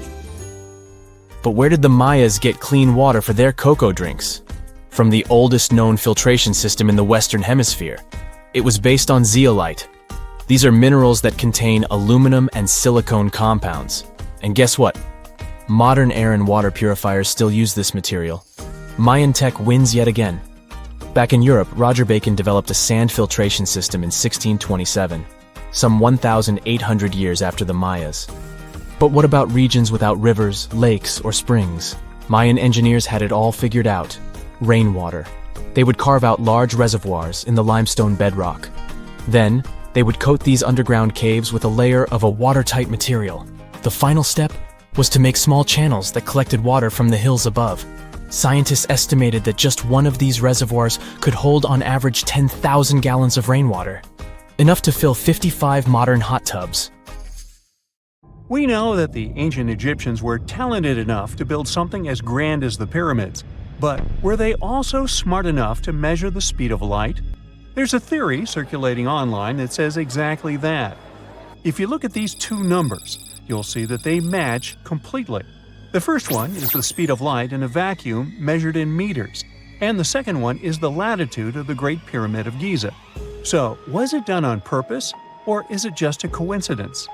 But where did the Mayas get clean water for their cocoa drinks? From the oldest known filtration system in the Western Hemisphere. It was based on zeolite. These are minerals that contain aluminum and silicone compounds. And guess what? Modern air and water purifiers still use this material. Mayan tech wins yet again. Back in Europe, Roger Bacon developed a sand filtration system in 1627, some 1,800 years after the Mayas. But what about regions without rivers, lakes, or springs? Mayan engineers had it all figured out. Rainwater. They would carve out large reservoirs in the limestone bedrock. Then, they would coat these underground caves with a layer of a watertight material. The final step was to make small channels that collected water from the hills above. Scientists estimated that just one of these reservoirs could hold on average 10,000 gallons of rainwater, enough to fill 55 modern hot tubs. We know that the ancient Egyptians were talented enough to build something as grand as the pyramids, but were they also smart enough to measure the speed of light? There's a theory circulating online that says exactly that. If you look at these 2 numbers, you'll see that they match completely. The first one is the speed of light in a vacuum measured in meters, and the second one is the latitude of the Great Pyramid of Giza. So, was it done on purpose, or is it just a coincidence?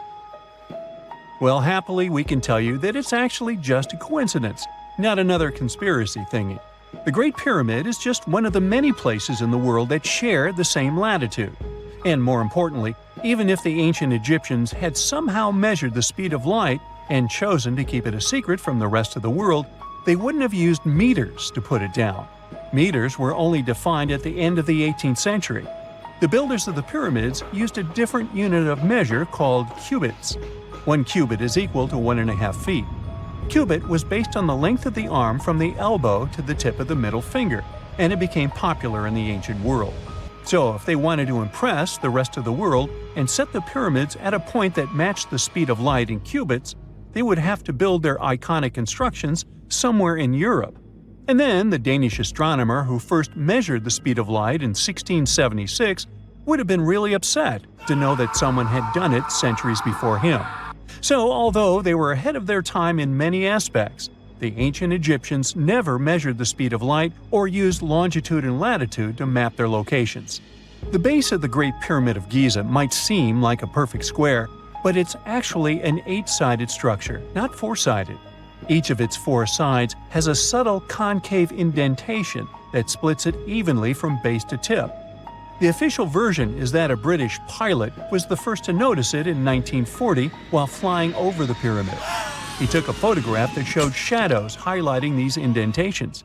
Well, happily, we can tell you that it's actually just a coincidence, not another conspiracy thingy. The Great Pyramid is just one of the many places in the world that share the same latitude. And more importantly, even if the ancient Egyptians had somehow measured the speed of light and chosen to keep it a secret from the rest of the world, they wouldn't have used meters to put it down. Meters were only defined at the end of the 18th century. The builders of the pyramids used a different unit of measure called cubits. 1 cubit is equal to 1.5 feet. Cubit was based on the length of the arm from the elbow to the tip of the middle finger, and it became popular in the ancient world. So if they wanted to impress the rest of the world and set the pyramids at a point that matched the speed of light in cubits, they would have to build their iconic constructions somewhere in Europe. And then the Danish astronomer who first measured the speed of light in 1676 would have been really upset to know that someone had done it centuries before him. So, although they were ahead of their time in many aspects, the ancient Egyptians never measured the speed of light or used longitude and latitude to map their locations. The base of the Great Pyramid of Giza might seem like a perfect square, but it's actually an 8-sided structure, not 4-sided. Each of its 4 sides has a subtle concave indentation that splits it evenly from base to tip. The official version is that a British pilot was the first to notice it in 1940 while flying over the pyramid. He took a photograph that showed shadows highlighting these indentations.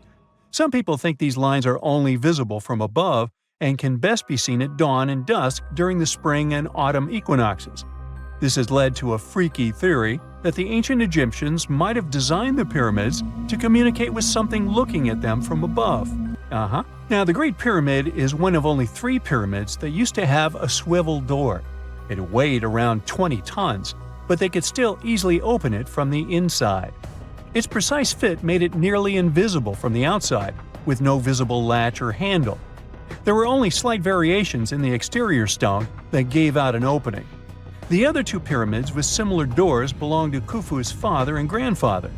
Some people think these lines are only visible from above and can best be seen at dawn and dusk during the spring and autumn equinoxes. This has led to a freaky theory that the ancient Egyptians might have designed the pyramids to communicate with something looking at them from above. Now, the Great Pyramid is one of only 3 pyramids that used to have a swivel door. It weighed around 20 tons, but they could still easily open it from the inside. Its precise fit made it nearly invisible from the outside, with no visible latch or handle. There were only slight variations in the exterior stone that gave out an opening. The other 2 pyramids with similar doors belonged to Khufu's father and grandfather.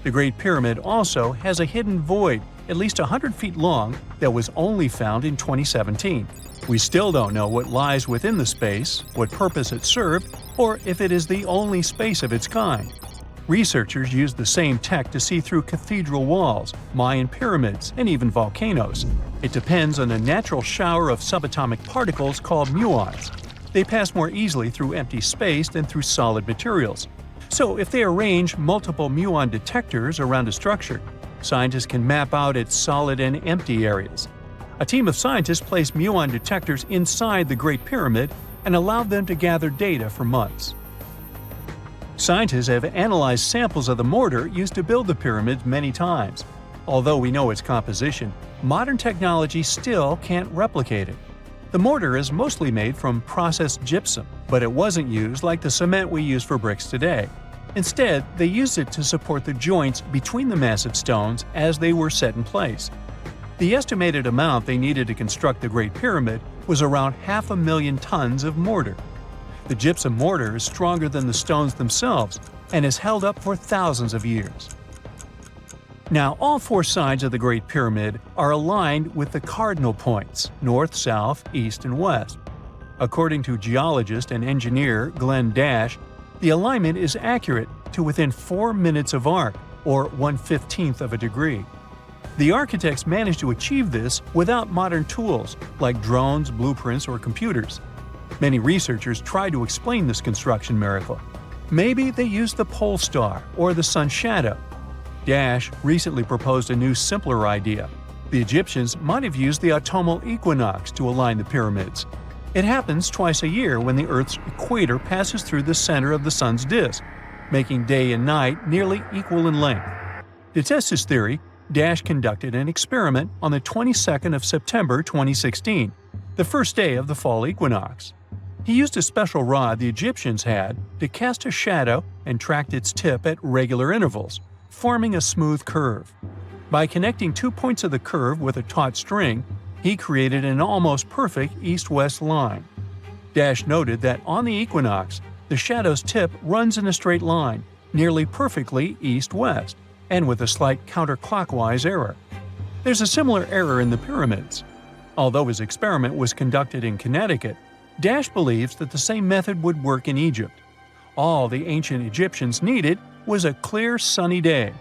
The Great Pyramid also has a hidden void at least 100 feet long that was only found in 2017. We still don't know what lies within the space, what purpose it served, or if it is the only space of its kind. Researchers used the same tech to see through cathedral walls, Mayan pyramids, and even volcanoes. It depends on a natural shower of subatomic particles called muons. They pass more easily through empty space than through solid materials. So if they arrange multiple muon detectors around a structure, scientists can map out its solid and empty areas. A team of scientists placed muon detectors inside the Great Pyramid and allowed them to gather data for months. Scientists have analyzed samples of the mortar used to build the pyramids many times. Although we know its composition, modern technology still can't replicate it. The mortar is mostly made from processed gypsum, but it wasn't used like the cement we use for bricks today. Instead, they used it to support the joints between the massive stones as they were set in place. The estimated amount they needed to construct the Great Pyramid was around 500,000 tons of mortar. The gypsum mortar is stronger than the stones themselves and has held up for thousands of years. Now, all 4 sides of the Great Pyramid are aligned with the cardinal points – north, south, east, and west. According to geologist and engineer Glenn Dash, the alignment is accurate to within 4 minutes of arc, or 1/15th of a degree. The architects managed to achieve this without modern tools like drones, blueprints, or computers. Many researchers try to explain this construction miracle. Maybe they used the pole star or the sun's shadow. Dash recently proposed a new, simpler idea. The Egyptians might have used the autumnal equinox to align the pyramids. It happens twice a year when the Earth's equator passes through the center of the sun's disk, making day and night nearly equal in length. To test his theory, Dash conducted an experiment on the 22nd of September 2016, the first day of the fall equinox. He used a special rod the Egyptians had to cast a shadow and tracked its tip at regular intervals, forming a smooth curve. By connecting 2 points of the curve with a taut string, he created an almost perfect east-west line. Dash noted that on the equinox, The shadow's tip runs in a straight line, nearly perfectly east-west, and with a slight counterclockwise error. There's a similar error in the pyramids. Although his experiment was conducted in Connecticut, Dash believes that the same method would work in Egypt. All the ancient Egyptians needed was a clear, sunny day.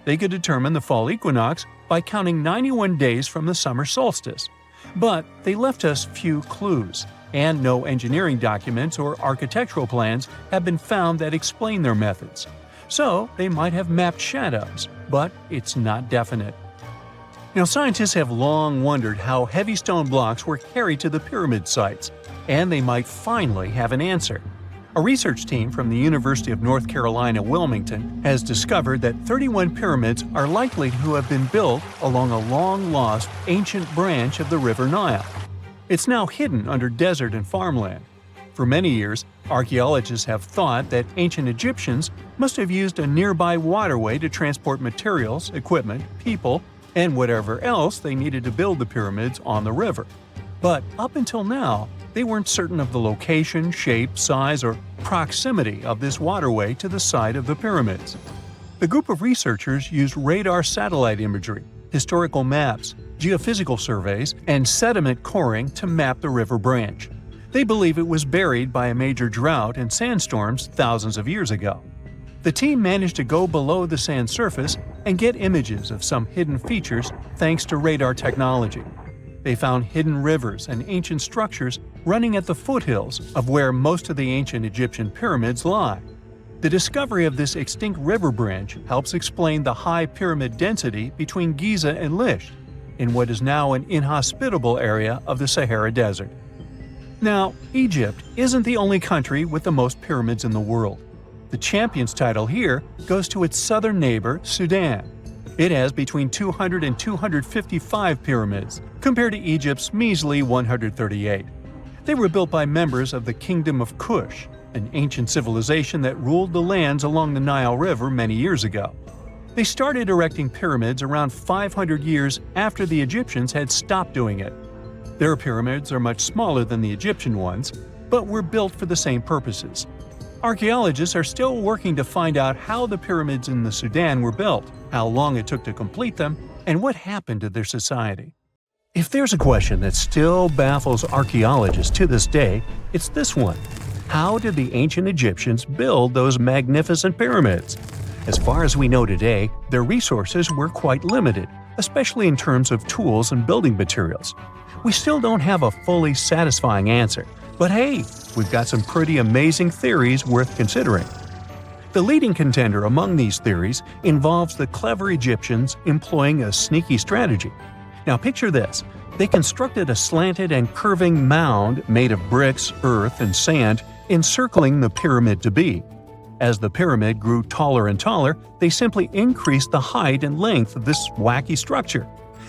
They could determine the fall equinox by counting 91 days from the summer solstice. But they left us few clues, and no engineering documents or architectural plans have been found that explain their methods. So they might have mapped shadows, but it's not definite. Now, scientists have long wondered how heavy stone blocks were carried to the pyramid sites, and they might finally have an answer. A research team from the University of North Carolina, Wilmington, has discovered that 31 pyramids are likely to have been built along a long-lost ancient branch of the River Nile. It's now hidden under desert and farmland. For many years, archaeologists have thought that ancient Egyptians must have used a nearby waterway to transport materials, equipment, people, and whatever else they needed to build the pyramids on the river. But up until now, they weren't certain of the location, shape, size, or proximity of this waterway to the site of the pyramids. The group of researchers used radar satellite imagery, historical maps, geophysical surveys, and sediment coring to map the river branch. They believe it was buried by a major drought and sandstorms thousands of years ago. The team managed to go below the sand surface and get images of some hidden features thanks to radar technology. They found hidden rivers and ancient structures running at the foothills of where most of the ancient Egyptian pyramids lie. The discovery of this extinct river branch helps explain the high pyramid density between Giza and Lisht, in what is now an inhospitable area of the Sahara Desert. Now, Egypt isn't the only country with the most pyramids in the world. The champion's title here goes to its southern neighbor, Sudan. It has between 200 and 255 pyramids, compared to Egypt's measly 138. They were built by members of the Kingdom of Kush, an ancient civilization that ruled the lands along the Nile River many years ago. They started erecting pyramids around 500 years after the Egyptians had stopped doing it. Their pyramids are much smaller than the Egyptian ones, but were built for the same purposes. Archaeologists are still working to find out how the pyramids in the Sudan were built, how long it took to complete them, and what happened to their society. If there's a question that still baffles archaeologists to this day, it's this one. How did the ancient Egyptians build those magnificent pyramids? As far as we know today, their resources were quite limited, especially in terms of tools and building materials. We still don't have a fully satisfying answer, but hey, we've got some pretty amazing theories worth considering. The leading contender among these theories involves the clever Egyptians employing a sneaky strategy. Now picture this. They constructed a slanted and curving mound made of bricks, earth, and sand encircling the pyramid to be. As the pyramid grew taller and taller, they simply increased the height and length of this wacky structure.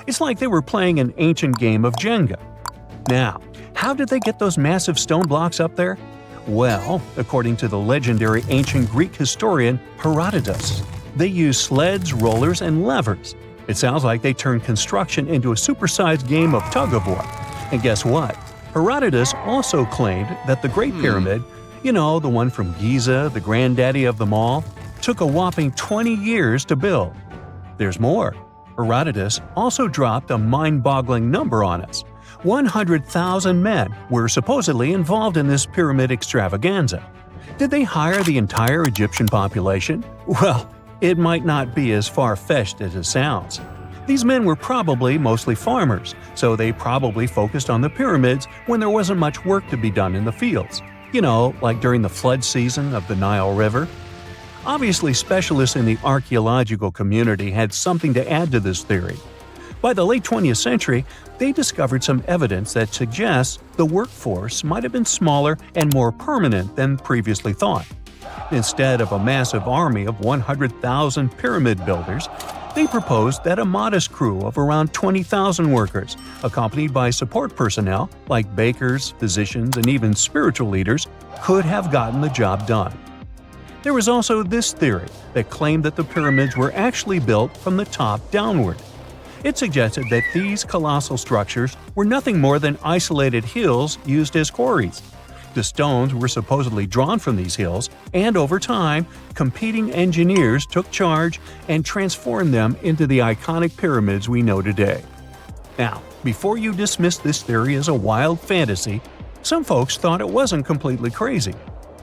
It's like they were playing an ancient game of Jenga. Now, how did they get those massive stone blocks up there? Well, according to the legendary ancient Greek historian Herodotus, they used sleds, rollers, and levers. It sounds like they turned construction into a supersized game of tug-of-war. And guess what? Herodotus also claimed that the Great Pyramid, the one from Giza, the granddaddy of them all, took a whopping 20 years to build. There's more. Herodotus also dropped a mind-boggling number on us. 100,000 men were supposedly involved in this pyramid extravaganza. Did they hire the entire Egyptian population? Well, it might not be as far-fetched as it sounds. These men were probably mostly farmers, so they probably focused on the pyramids when there wasn't much work to be done in the fields. Like during the flood season of the Nile River. Obviously, specialists in the archaeological community had something to add to this theory. By the late 20th century, they discovered some evidence that suggests the workforce might have been smaller and more permanent than previously thought. Instead of a massive army of 100,000 pyramid builders, they proposed that a modest crew of around 20,000 workers, accompanied by support personnel like bakers, physicians, and even spiritual leaders, could have gotten the job done. There was also this theory that claimed that the pyramids were actually built from the top downward. It suggested that these colossal structures were nothing more than isolated hills used as quarries. The stones were supposedly drawn from these hills, and over time, competing engineers took charge and transformed them into the iconic pyramids we know today. Now, before you dismiss this theory as a wild fantasy, some folks thought it wasn't completely crazy.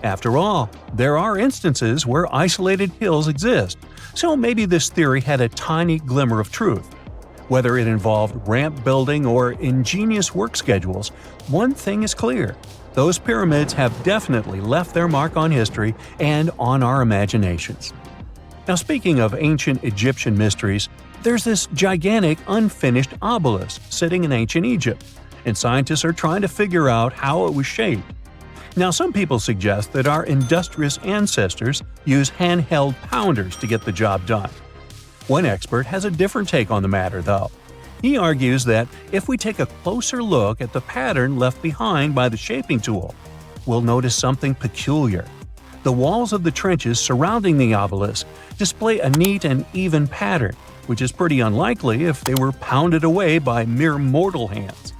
After all, there are instances where isolated hills exist, so maybe this theory had a tiny glimmer of truth. Whether it involved ramp building or ingenious work schedules, one thing is clear: those pyramids have definitely left their mark on history and on our imaginations. Now, speaking of ancient Egyptian mysteries, there's this gigantic unfinished obelisk sitting in ancient Egypt, and scientists are trying to figure out how it was shaped. Now, some people suggest that our industrious ancestors used handheld pounders to get the job done. One expert has a different take on the matter, though. He argues that if we take a closer look at the pattern left behind by the shaping tool, we'll notice something peculiar. The walls of the trenches surrounding the obelisk display a neat and even pattern, which is pretty unlikely if they were pounded away by mere mortal hands.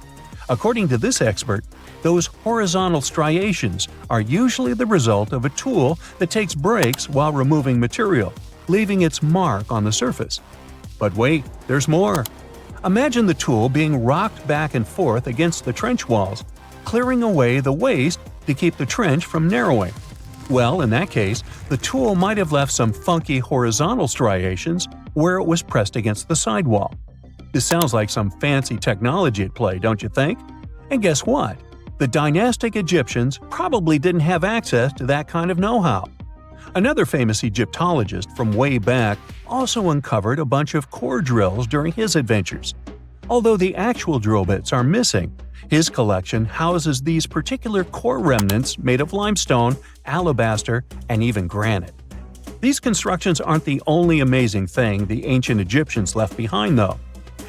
According to this expert, those horizontal striations are usually the result of a tool that takes breaks while removing material, leaving its mark on the surface. But wait, there's more. Imagine the tool being rocked back and forth against the trench walls, clearing away the waste to keep the trench from narrowing. Well, in that case, the tool might have left some funky horizontal striations where it was pressed against the sidewall. This sounds like some fancy technology at play, don't you think? And guess what? The dynastic Egyptians probably didn't have access to that kind of know-how. Another famous Egyptologist from way back also uncovered a bunch of core drills during his adventures. Although the actual drill bits are missing, his collection houses these particular core remnants made of limestone, alabaster, and even granite. These constructions aren't the only amazing thing the ancient Egyptians left behind, though.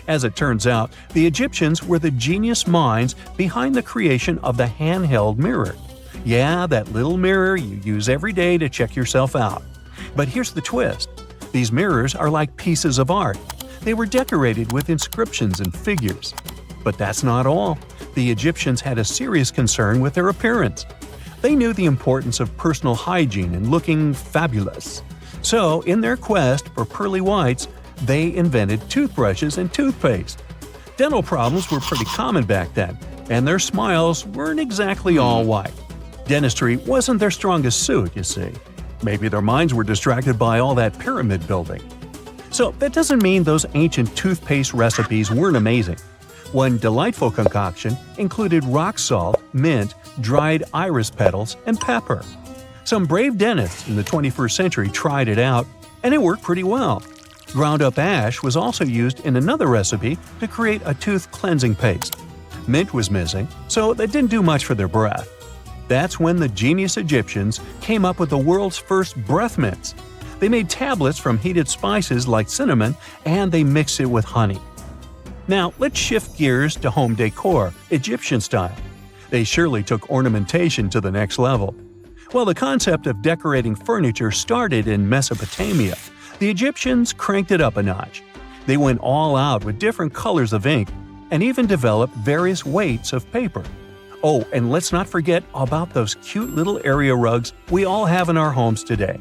As it turns out, the Egyptians were the genius minds behind the creation of the handheld mirror. Yeah, that little mirror you use every day to check yourself out. But here's the twist. These mirrors are like pieces of art. They were decorated with inscriptions and figures. But that's not all. The Egyptians had a serious concern with their appearance. They knew the importance of personal hygiene and looking fabulous. So, in their quest for pearly whites, they invented toothbrushes and toothpaste. Dental problems were pretty common back then, and their smiles weren't exactly all white. Dentistry wasn't their strongest suit, you see. Maybe their minds were distracted by all that pyramid building. So that doesn't mean those ancient toothpaste recipes weren't amazing. One delightful concoction included rock salt, mint, dried iris petals, and pepper. Some brave dentists in the 21st century tried it out, and it worked pretty well. Ground-up ash was also used in another recipe to create a tooth cleansing paste. Mint was missing, so that didn't do much for their breath. That's when the genius Egyptians came up with the world's first breath mints. They made tablets from heated spices like cinnamon, and they mixed it with honey. Now, let's shift gears to home decor, Egyptian style. They surely took ornamentation to the next level. While the concept of decorating furniture started in Mesopotamia, the Egyptians cranked it up a notch. They went all out with different colors of ink and even developed various weights of paper. Oh, and let's not forget about those cute little area rugs we all have in our homes today.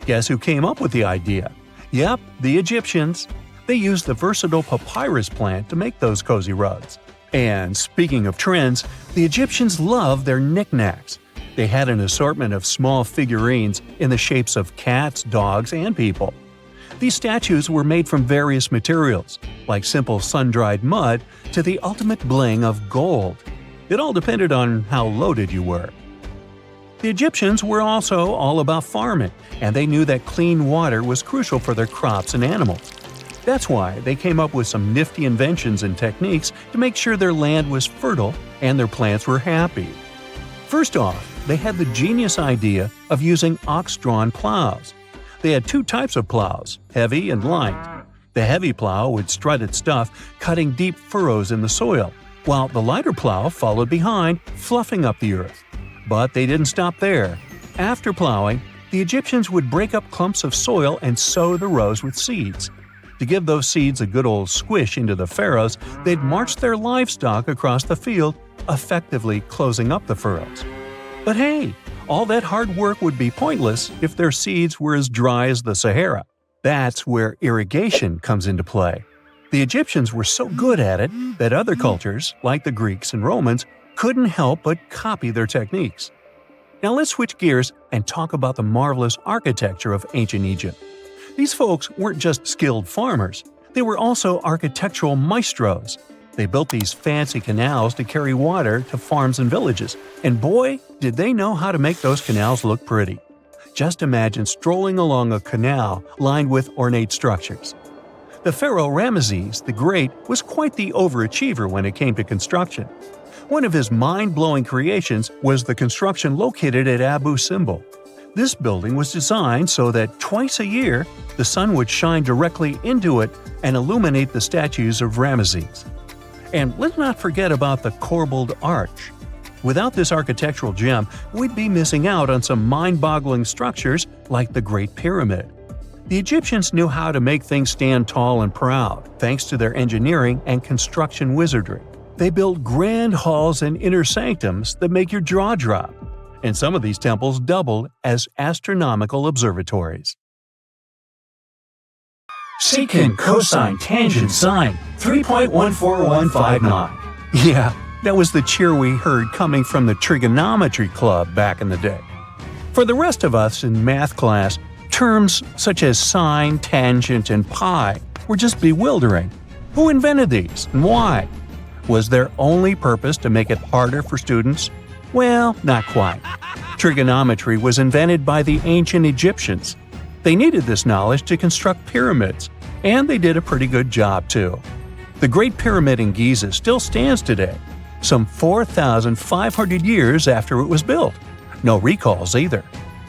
Guess who came up with the idea? Yep, the Egyptians. They used the versatile papyrus plant to make those cozy rugs. And speaking of trends, the Egyptians loved their knickknacks. They had an assortment of small figurines in the shapes of cats, dogs, and people. These statues were made from various materials, like simple sun-dried mud to the ultimate bling of gold. It all depended on how loaded you were. The Egyptians were also all about farming, and they knew that clean water was crucial for their crops and animals. That's why they came up with some nifty inventions and techniques to make sure their land was fertile and their plants were happy. First off, they had the genius idea of using ox-drawn plows. They had two types of plows, heavy and light. The heavy plow would strut its stuff, cutting deep furrows in the soil, while the lighter plow followed behind, fluffing up the earth. But they didn't stop there. After plowing, the Egyptians would break up clumps of soil and sow the rows with seeds. To give those seeds a good old squish into the furrows, they'd march their livestock across the field, effectively closing up the furrows. But hey, all that hard work would be pointless if their seeds were as dry as the Sahara. That's where irrigation comes into play. The Egyptians were so good at it that other cultures, like the Greeks and Romans, couldn't help but copy their techniques. Now let's switch gears and talk about the marvelous architecture of ancient Egypt. These folks weren't just skilled farmers, they were also architectural maestros. They built these fancy canals to carry water to farms and villages, and boy, did they know how to make those canals look pretty. Just imagine strolling along a canal lined with ornate structures. The pharaoh Ramesses the Great was quite the overachiever when it came to construction. One of his mind-blowing creations was the construction located at Abu Simbel. This building was designed so that twice a year, the sun would shine directly into it and illuminate the statues of Ramesses. And let's not forget about the corbelled arch. Without this architectural gem, we'd be missing out on some mind-boggling structures like the Great Pyramid. The Egyptians knew how to make things stand tall and proud, thanks to their engineering and construction wizardry. They built grand halls and inner sanctums that make your jaw drop. And some of these temples doubled as astronomical observatories. Secant, cosine, tangent, sine, 3.14159. Yeah, that was the cheer we heard coming from the trigonometry club back in the day. For the rest of us in math class, terms such as sine, tangent, and pi were just bewildering. Who invented these and why? Was their only purpose to make it harder for students? Well, not quite. Trigonometry was invented by the ancient Egyptians. They needed this knowledge to construct pyramids, and they did a pretty good job too. The Great Pyramid in Giza still stands today, some 4,500 years after it was built. No recalls either.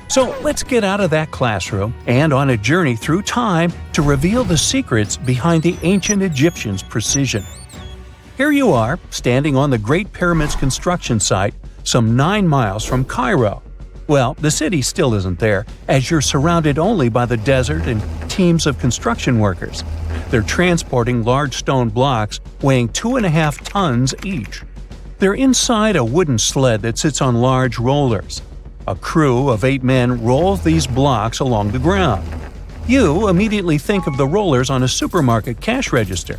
So let's get out of that classroom and on a journey through time to reveal the secrets behind the ancient Egyptians' precision. Here you are, standing on the Great Pyramid's construction site, some 9 miles from Cairo. Well, the city still isn't there, as you're surrounded only by the desert and teams of construction workers. They're transporting large stone blocks weighing 2.5 tons each. They're inside a wooden sled that sits on large rollers. A crew of 8 men rolls these blocks along the ground. You immediately think of the rollers on a supermarket cash register.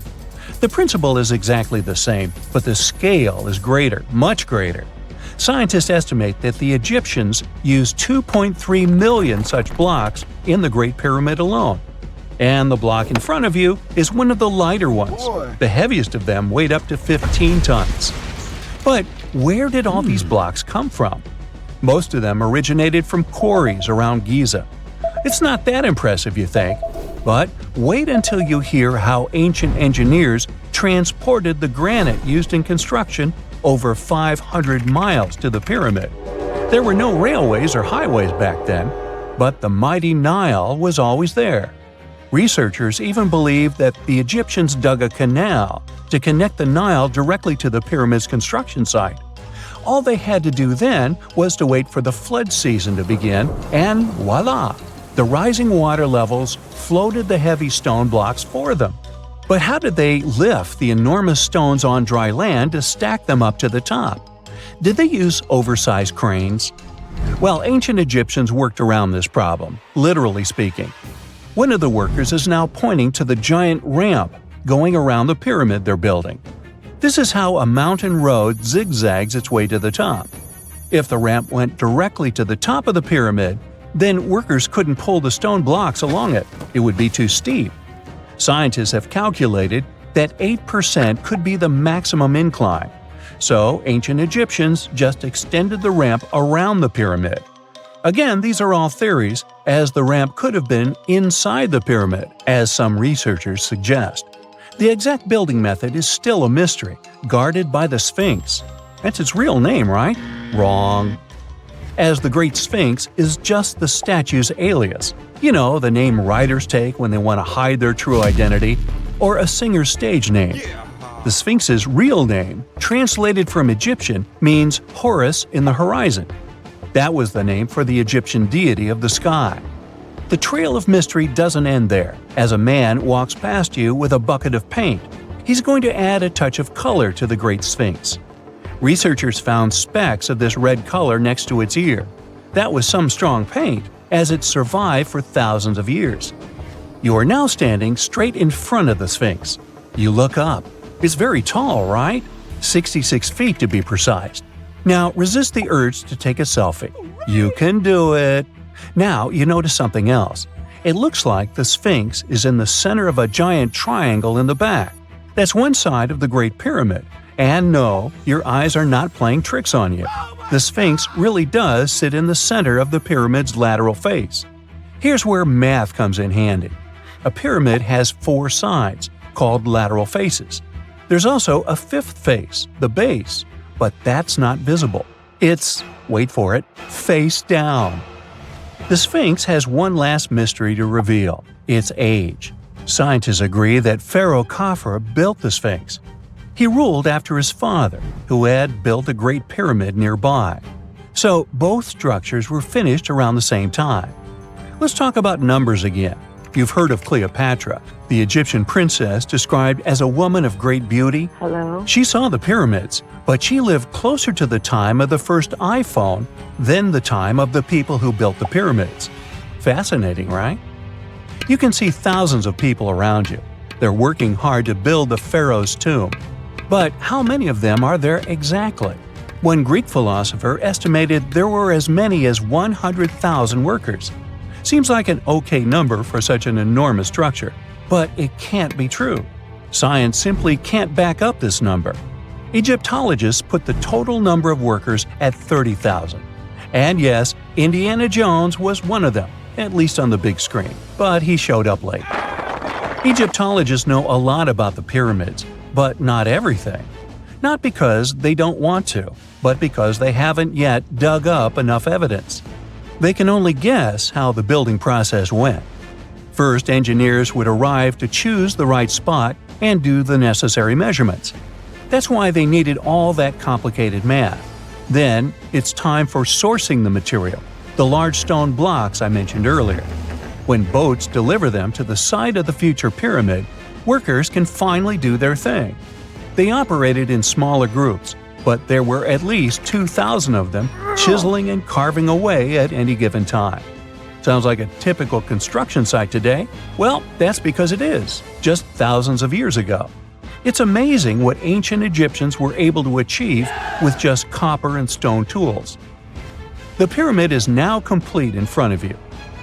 The principle is exactly the same, but the scale is greater, much greater. Scientists estimate that the Egyptians used 2.3 million such blocks in the Great Pyramid alone. And the block in front of you is one of the lighter ones. The heaviest of them weighed up to 15 tons. But where did all these blocks come from? Most of them originated from quarries around Giza. It's not that impressive, you think, but wait until you hear how ancient engineers transported the granite used in construction over 500 miles to the pyramid. There were no railways or highways back then, but the mighty Nile was always there. Researchers even believe that the Egyptians dug a canal to connect the Nile directly to the pyramid's construction site. All they had to do then was to wait for the flood season to begin, and voila! The rising water levels floated the heavy stone blocks for them. But how did they lift the enormous stones on dry land to stack them up to the top? Did they use oversized cranes? Well, ancient Egyptians worked around this problem, literally speaking. One of the workers is now pointing to the giant ramp going around the pyramid they're building. This is how a mountain road zigzags its way to the top. If the ramp went directly to the top of the pyramid, then workers couldn't pull the stone blocks along it. It would be too steep. Scientists have calculated that 8% could be the maximum incline. So ancient Egyptians just extended the ramp around the pyramid. Again, these are all theories, as the ramp could have been inside the pyramid, as some researchers suggest. The exact building method is still a mystery, guarded by the Sphinx. That's its real name, right? Wrong. As the Great Sphinx is just the statue's alias. You know, the name writers take when they want to hide their true identity, or a singer's stage name. The Sphinx's real name, translated from Egyptian, means Horus in the horizon. That was the name for the Egyptian deity of the sky. The trail of mystery doesn't end there. As a man walks past you with a bucket of paint, he's going to add a touch of color to the Great Sphinx. Researchers found specks of this red color next to its ear. That was some strong paint, as it survived for thousands of years. You are now standing straight in front of the Sphinx. You look up. It's very tall, right? 66 feet to be precise. Now resist the urge to take a selfie. You can do it. Now you notice something else. It looks like the Sphinx is in the center of a giant triangle in the back. That's one side of the Great Pyramid. And no, your eyes are not playing tricks on you. The Sphinx really does sit in the center of the pyramid's lateral face. Here's where math comes in handy. A pyramid has 4 sides, called lateral faces. There's also a 5th face, the base, but that's not visible. It's, wait for it, face down. The Sphinx has one last mystery to reveal: its age. Scientists agree that Pharaoh Khafre built the Sphinx. He ruled after his father, who had built a great pyramid nearby. So both structures were finished around the same time. Let's talk about numbers again. You've heard of Cleopatra, the Egyptian princess described as a woman of great beauty. Hello? She saw the pyramids, but she lived closer to the time of the first iPhone than the time of the people who built the pyramids. Fascinating, right? You can see thousands of people around you. They're working hard to build the pharaoh's tomb. But how many of them are there exactly? One Greek philosopher estimated there were as many as 100,000 workers. Seems like an okay number for such an enormous structure, but it can't be true. Science simply can't back up this number. Egyptologists put the total number of workers at 30,000. And yes, Indiana Jones was one of them, at least on the big screen, but he showed up late. Egyptologists know a lot about the pyramids, but not everything. Not because they don't want to, but because they haven't yet dug up enough evidence. They can only guess how the building process went. First, engineers would arrive to choose the right spot and do the necessary measurements. That's why they needed all that complicated math. Then, it's time for sourcing the material, the large stone blocks I mentioned earlier. When boats deliver them to the site of the future pyramid, workers can finally do their thing. They operated in smaller groups, but there were at least 2,000 of them chiseling and carving away at any given time. Sounds like a typical construction site today? Well, that's because it is, just thousands of years ago. It's amazing what ancient Egyptians were able to achieve with just copper and stone tools. The pyramid is now complete in front of you.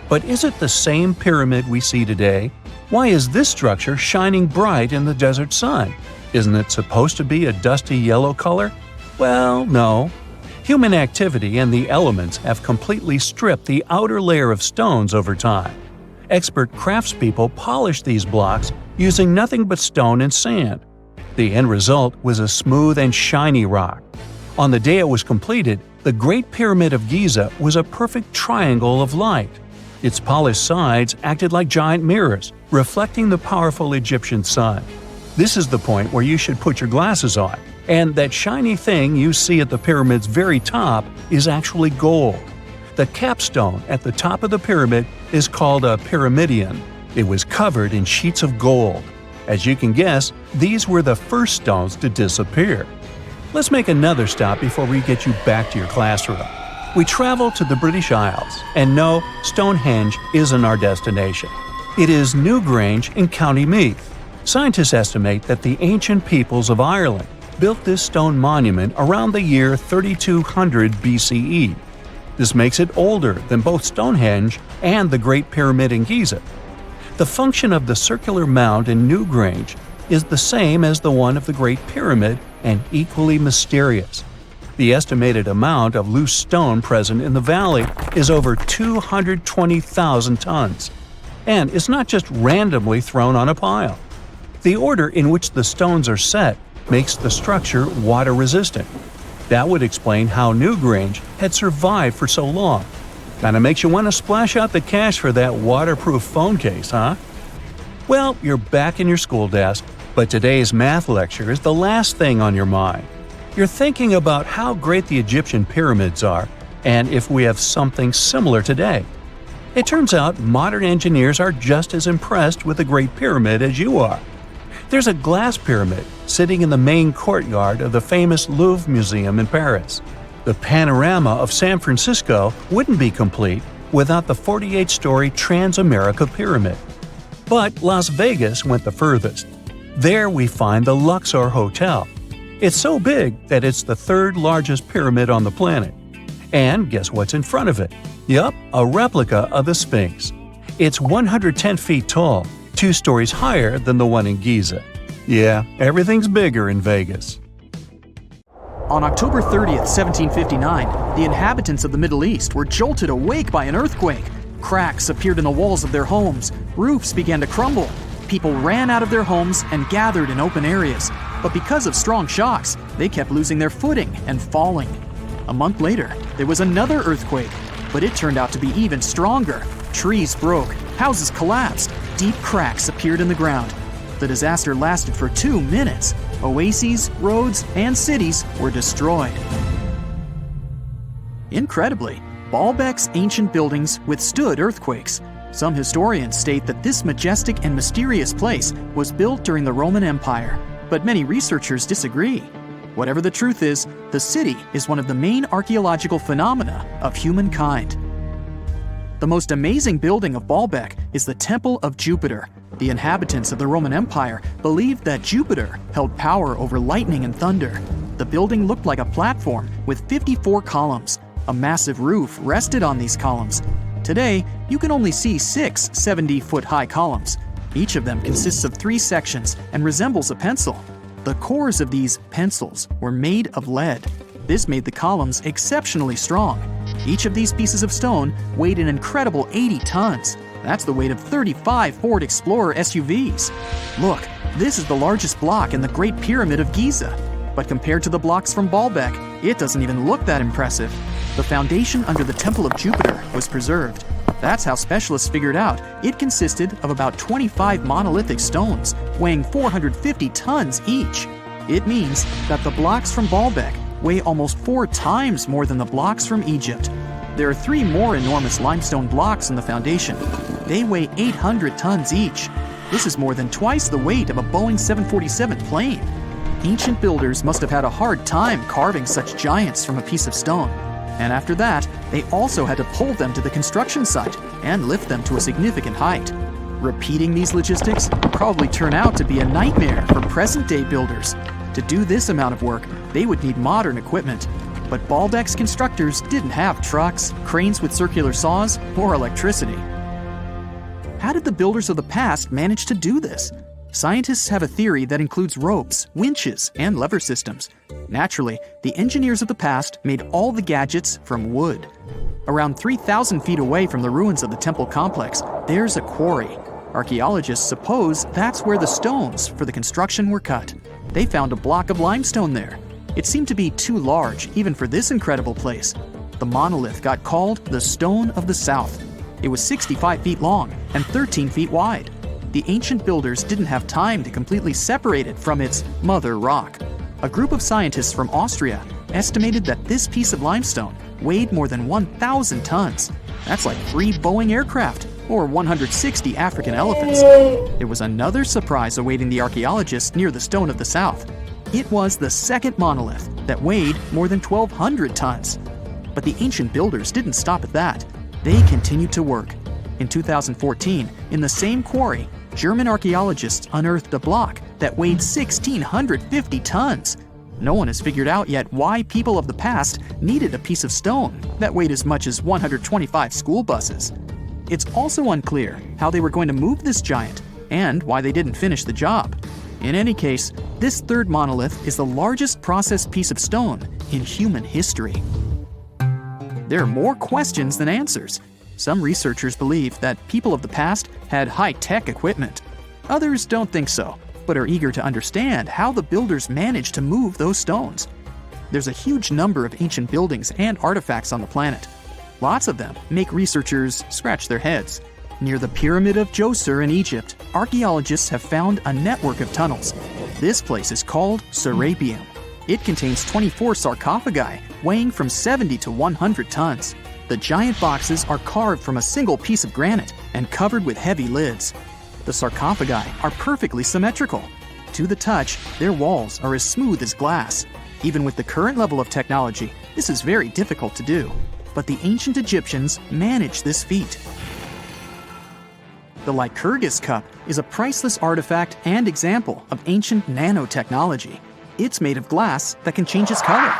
But is it the same pyramid we see today? Why is this structure shining bright in the desert sun? Isn't it supposed to be a dusty yellow color? Well, no. Human activity and the elements have completely stripped the outer layer of stones over time. Expert craftspeople polished these blocks using nothing but stone and sand. The end result was a smooth and shiny rock. On the day it was completed, the Great Pyramid of Giza was a perfect triangle of light. Its polished sides acted like giant mirrors, reflecting the powerful Egyptian sun. This is the point where you should put your glasses on, and that shiny thing you see at the pyramid's very top is actually gold. The capstone at the top of the pyramid is called a pyramidion. It was covered in sheets of gold. As you can guess, these were the first stones to disappear. Let's make another stop before we get you back to your classroom. We travel to the British Isles, and no, Stonehenge isn't our destination. It is Newgrange in County Meath. Scientists estimate that the ancient peoples of Ireland built this stone monument around the year 3200 BCE. This makes it older than both Stonehenge and the Great Pyramid in Giza. The function of the circular mound in Newgrange is the same as the one of the Great Pyramid and equally mysterious. The estimated amount of loose stone present in the valley is over 220,000 tons. And it's not just randomly thrown on a pile. The order in which the stones are set makes the structure water-resistant. That would explain how Newgrange had survived for so long. Kinda makes you want to splash out the cash for that waterproof phone case, huh? Well, you're back in your school desk, but today's math lecture is the last thing on your mind. You're thinking about how great the Egyptian pyramids are, and if we have something similar today. It turns out modern engineers are just as impressed with the Great Pyramid as you are. There's a glass pyramid sitting in the main courtyard of the famous Louvre Museum in Paris. The panorama of San Francisco wouldn't be complete without the 48-story Transamerica Pyramid. But Las Vegas went the furthest. There we find the Luxor Hotel. It's so big that it's the third largest pyramid on the planet. And guess what's in front of it? Yup, a replica of the Sphinx. It's 110 feet tall, 2 stories higher than the one in Giza. Yeah, everything's bigger in Vegas. On October 30th, 1759, the inhabitants of the Middle East were jolted awake by an earthquake. Cracks appeared in the walls of their homes, roofs began to crumble. People ran out of their homes and gathered in open areas. But because of strong shocks, they kept losing their footing and falling. A month later, there was another earthquake, but it turned out to be even stronger. Trees broke, houses collapsed, deep cracks appeared in the ground. The disaster lasted for 2 minutes. Oases, roads, and cities were destroyed. Incredibly, Baalbek's ancient buildings withstood earthquakes. Some historians state that this majestic and mysterious place was built during the Roman Empire, but many researchers disagree. Whatever the truth is, the city is one of the main archaeological phenomena of humankind. The most amazing building of Baalbek is the Temple of Jupiter. The inhabitants of the Roman Empire believed that Jupiter held power over lightning and thunder. The building looked like a platform with 54 columns. A massive roof rested on these columns. Today, you can only see 6 70-foot-high columns. Each of them consists of 3 sections and resembles a pencil. The cores of these pencils were made of lead. This made the columns exceptionally strong. Each of these pieces of stone weighed an incredible 80 tons. That's the weight of 35 Ford Explorer SUVs. Look, this is the largest block in the Great Pyramid of Giza. But compared to the blocks from Baalbek, it doesn't even look that impressive. The foundation under the Temple of Jupiter was preserved. That's how specialists figured out it consisted of about 25 monolithic stones, weighing 450 tons each. It means that the blocks from Baalbek weigh almost 4 times more than the blocks from Egypt. There are 3 more enormous limestone blocks in the foundation. They weigh 800 tons each. This is more than twice the weight of a Boeing 747 plane. Ancient builders must have had a hard time carving such giants from a piece of stone. And after that, they also had to pull them to the construction site and lift them to a significant height. Repeating these logistics would probably turn out to be a nightmare for present-day builders. To do this amount of work, they would need modern equipment. But Baalbek's constructors didn't have trucks, cranes with circular saws, or electricity. How did the builders of the past manage to do this? Scientists have a theory that includes ropes, winches, and lever systems. Naturally, the engineers of the past made all the gadgets from wood. Around 3,000 feet away from the ruins of the temple complex, there's a quarry. Archaeologists suppose that's where the stones for the construction were cut. They found a block of limestone there. It seemed to be too large, even for this incredible place. The monolith got called the Stone of the South. It was 65 feet long and 13 feet wide. The ancient builders didn't have time to completely separate it from its mother rock. A group of scientists from Austria estimated that this piece of limestone weighed more than 1,000 tons. That's like 3 Boeing aircraft or 160 African elephants. There was another surprise awaiting the archaeologists near the Stone of the South. It was the second monolith that weighed more than 1,200 tons. But the ancient builders didn't stop at that. They continued to work. In 2014, in the same quarry, German archaeologists unearthed a block that weighed 1,650 tons. No one has figured out yet why people of the past needed a piece of stone that weighed as much as 125 school buses. It's also unclear how they were going to move this giant and why they didn't finish the job. In any case, this third monolith is the largest processed piece of stone in human history. There are more questions than answers. Some researchers believe that people of the past had high-tech equipment. Others don't think so, but are eager to understand how the builders managed to move those stones. There's a huge number of ancient buildings and artifacts on the planet. Lots of them make researchers scratch their heads. Near the Pyramid of Djoser in Egypt, archaeologists have found a network of tunnels. This place is called Serapeum. It contains 24 sarcophagi weighing from 70 to 100 tons. The giant boxes are carved from a single piece of granite and covered with heavy lids. The sarcophagi are perfectly symmetrical. To the touch, their walls are as smooth as glass. Even with the current level of technology, this is very difficult to do. But the ancient Egyptians managed this feat. The Lycurgus cup is a priceless artifact and example of ancient nanotechnology. It's made of glass that can change its color.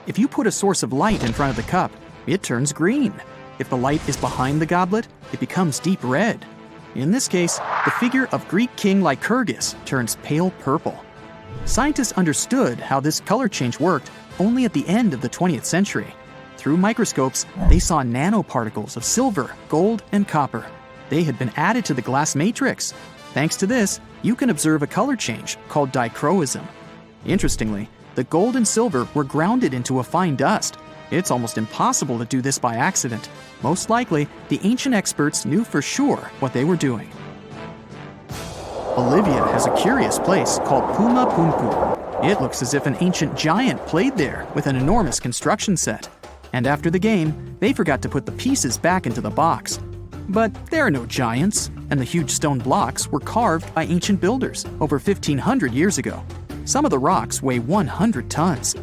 If you put a source of light in front of the cup, it turns green. If the light is behind the goblet, it becomes deep red. In this case, the figure of Greek king Lycurgus turns pale purple. Scientists understood how this color change worked only at the end of the 20th century. Through microscopes, they saw nanoparticles of silver, gold, and copper. They had been added to the glass matrix. Thanks to this, you can observe a color change called dichroism. Interestingly, the gold and silver were grounded into a fine dust. It's almost impossible to do this by accident. Most likely, the ancient experts knew for sure what they were doing. Bolivia has a curious place called Puma Punku. It looks as if an ancient giant played there with an enormous construction set. And after the game, they forgot to put the pieces back into the box. But there are no giants, and the huge stone blocks were carved by ancient builders over 1,500 years ago. Some of the rocks weigh 100 tons.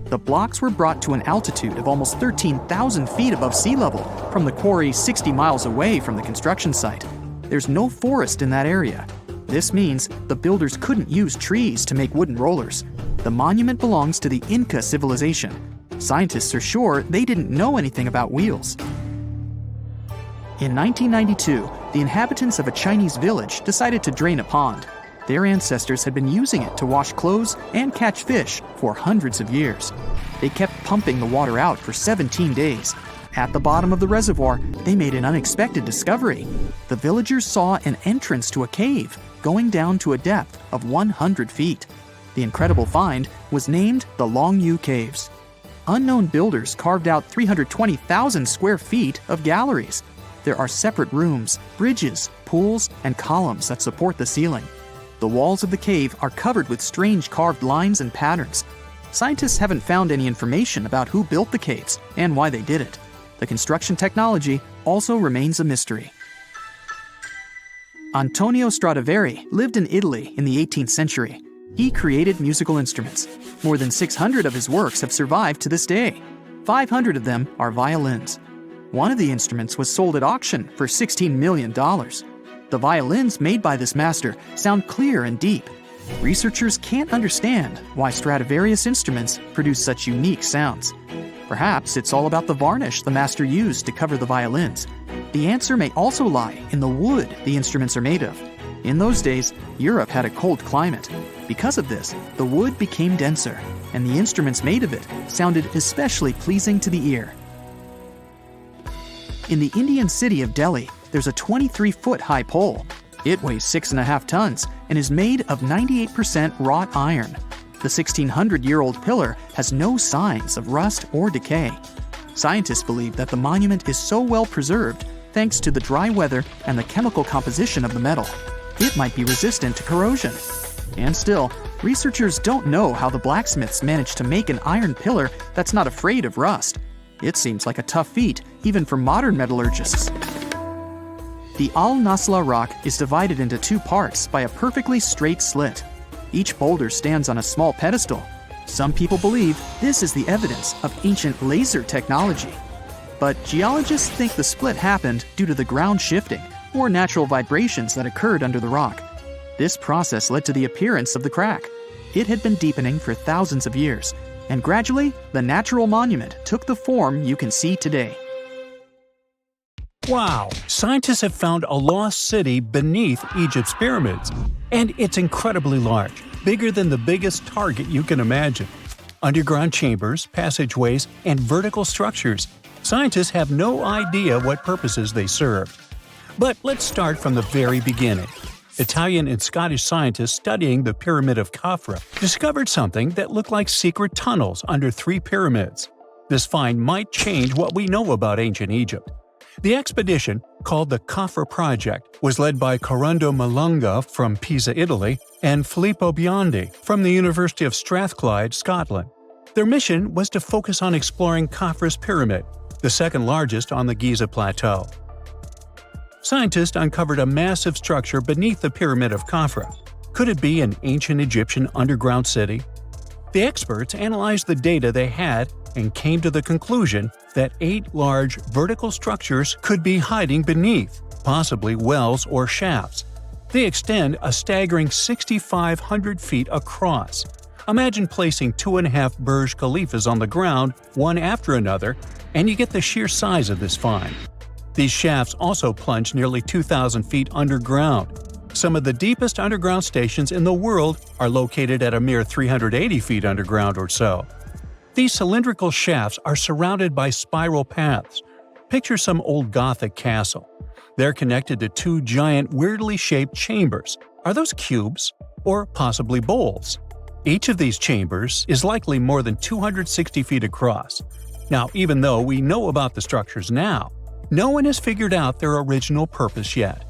The blocks were brought to an altitude of almost 13,000 feet above sea level from the quarry 60 miles away from the construction site. There's no forest in that area. This means the builders couldn't use trees to make wooden rollers. The monument belongs to the Inca civilization. Scientists are sure they didn't know anything about wheels. In 1992, the inhabitants of a Chinese village decided to drain a pond. Their ancestors had been using it to wash clothes and catch fish for hundreds of years. They kept pumping the water out for 17 days. At the bottom of the reservoir, they made an unexpected discovery. The villagers saw an entrance to a cave going down to a depth of 100 feet. The incredible find was named the Longyu Caves. Unknown builders carved out 320,000 square feet of galleries. There are separate rooms, bridges, pools, and columns that support the ceiling. The walls of the cave are covered with strange carved lines and patterns. Scientists haven't found any information about who built the caves and why they did it. The construction technology also remains a mystery. Antonio Stradivari lived in Italy in the 18th century. He created musical instruments. More than 600 of his works have survived to this day. 500 of them are violins. One of the instruments was sold at auction for $16 million. The violins made by this master sound clear and deep. Researchers can't understand why Stradivarius instruments produce such unique sounds. Perhaps it's all about the varnish the master used to cover the violins. The answer may also lie in the wood the instruments are made of. In those days, Europe had a cold climate. Because of this, the wood became denser, and the instruments made of it sounded especially pleasing to the ear. In the Indian city of Delhi, there's a 23-foot-high pole. It weighs 6.5 tons and is made of 98% wrought iron. The 1,600-year-old pillar has no signs of rust or decay. Scientists believe that the monument is so well preserved thanks to the dry weather and the chemical composition of the metal. It might be resistant to corrosion. And still, researchers don't know how the blacksmiths managed to make an iron pillar that's not afraid of rust. It seems like a tough feat, even for modern metallurgists. The Al-Nasla rock is divided into two parts by a perfectly straight slit. Each boulder stands on a small pedestal. Some people believe this is the evidence of ancient laser technology. But geologists think the split happened due to the ground shifting or natural vibrations that occurred under the rock. This process led to the appearance of the crack. It had been deepening for thousands of years, and gradually, the natural monument took the form you can see today. Wow! Scientists have found a lost city beneath Egypt's pyramids. And it's incredibly large, bigger than the biggest target you can imagine. Underground chambers, passageways, and vertical structures. Scientists have no idea what purposes they serve. But let's start from the very beginning. Italian and Scottish scientists studying the Pyramid of Khafra discovered something that looked like secret tunnels under 3 pyramids. This find might change what we know about ancient Egypt. The expedition, called the Khafra Project, was led by Corrado Malunga from Pisa, Italy, and Filippo Biondi from the University of Strathclyde, Scotland. Their mission was to focus on exploring Khafra's pyramid, the second largest on the Giza Plateau. Scientists uncovered a massive structure beneath the Pyramid of Khafra. Could it be an ancient Egyptian underground city? The experts analyzed the data they had and came to the conclusion that 8 large vertical structures could be hiding beneath, possibly wells or shafts. They extend a staggering 6,500 feet across. Imagine placing 2.5 Burj Khalifas on the ground, one after another, and you get the sheer size of this find. These shafts also plunge nearly 2,000 feet underground. Some of the deepest underground stations in the world are located at a mere 380 feet underground or so. These cylindrical shafts are surrounded by spiral paths. Picture some old Gothic castle. They're connected to 2 giant, weirdly shaped chambers. Are those cubes? Or possibly bowls? Each of these chambers is likely more than 260 feet across. Now, even though we know about the structures now, no one has figured out their original purpose yet.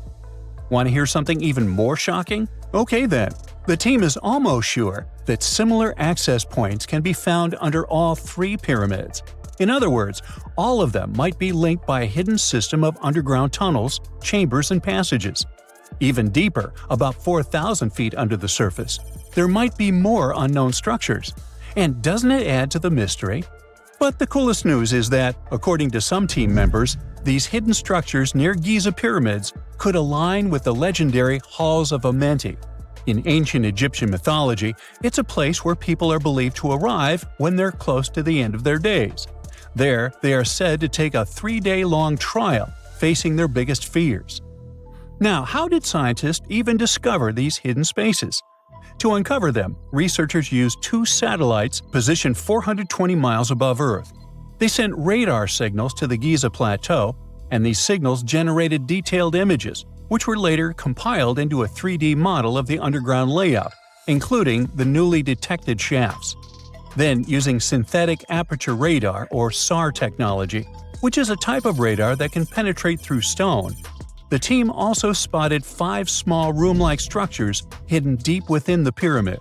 Want to hear something even more shocking? Okay then, the team is almost sure that similar access points can be found under all 3 pyramids. In other words, all of them might be linked by a hidden system of underground tunnels, chambers, and passages. Even deeper, about 4,000 feet under the surface, there might be more unknown structures. And doesn't it add to the mystery? But the coolest news is that, according to some team members, these hidden structures near Giza pyramids could align with the legendary Halls of Amenti. In ancient Egyptian mythology, it's a place where people are believed to arrive when they're close to the end of their days. There, they are said to take a 3-day-long trial, facing their biggest fears. Now, how did scientists even discover these hidden spaces? To uncover them, researchers used 2 satellites positioned 420 miles above Earth. They sent radar signals to the Giza Plateau, and these signals generated detailed images, which were later compiled into a 3D model of the underground layout, including the newly detected shafts. Then, using synthetic aperture radar or SAR technology, which is a type of radar that can penetrate through stone, the team also spotted 5 small room-like structures hidden deep within the pyramid.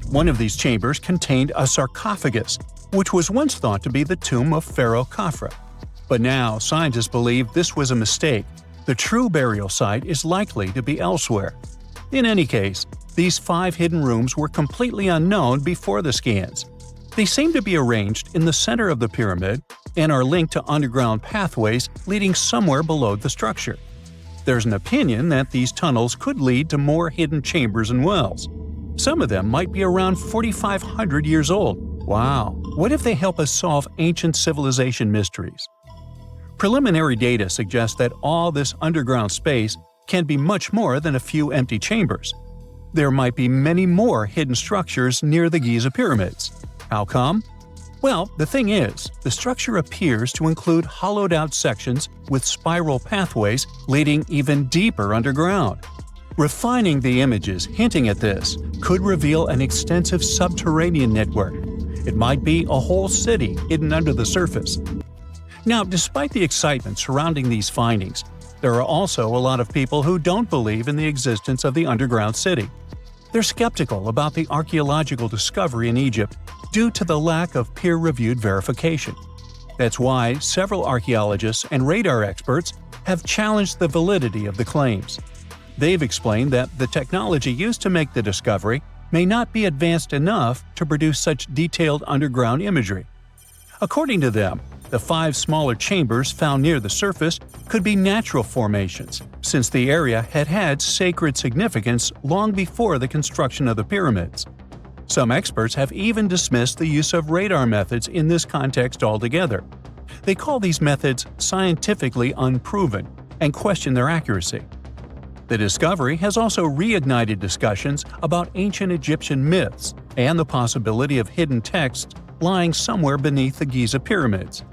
One of these chambers contained a sarcophagus, which was once thought to be the tomb of Pharaoh Khafre. But now, scientists believe this was a mistake. The true burial site is likely to be elsewhere. In any case, these 5 hidden rooms were completely unknown before the scans. They seem to be arranged in the center of the pyramid and are linked to underground pathways leading somewhere below the structure. There's an opinion that these tunnels could lead to more hidden chambers and wells. Some of them might be around 4,500 years old. Wow, what if they help us solve ancient civilization mysteries? Preliminary data suggests that all this underground space can be much more than a few empty chambers. There might be many more hidden structures near the Giza pyramids. How come? Well, the thing is, the structure appears to include hollowed-out sections with spiral pathways leading even deeper underground. Refining the images hinting at this could reveal an extensive subterranean network. It might be a whole city hidden under the surface. Now, despite the excitement surrounding these findings, there are also a lot of people who don't believe in the existence of the underground city. They're skeptical about the archaeological discovery in Egypt due to the lack of peer-reviewed verification. That's why several archaeologists and radar experts have challenged the validity of the claims. They've explained that the technology used to make the discovery may not be advanced enough to produce such detailed underground imagery. According to them, the 5 smaller chambers found near the surface could be natural formations, since the area had had sacred significance long before the construction of the pyramids. Some experts have even dismissed the use of radar methods in this context altogether. They call these methods scientifically unproven and question their accuracy. The discovery has also reignited discussions about ancient Egyptian myths and the possibility of hidden texts lying somewhere beneath the Giza pyramids.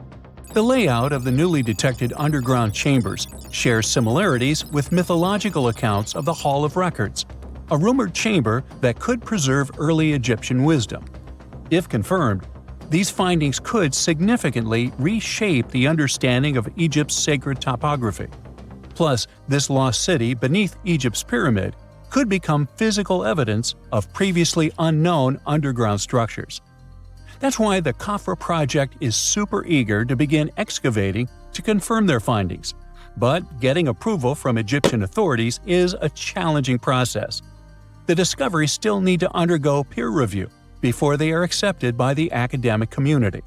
The layout of the newly detected underground chambers shares similarities with mythological accounts of the Hall of Records, a rumored chamber that could preserve early Egyptian wisdom. If confirmed, these findings could significantly reshape the understanding of Egypt's sacred topography. Plus, this lost city beneath Egypt's pyramid could become physical evidence of previously unknown underground structures. That's why the Khafre project is super eager to begin excavating to confirm their findings. But getting approval from Egyptian authorities is a challenging process. the discoveries still need to undergo peer review before they are accepted by the academic community.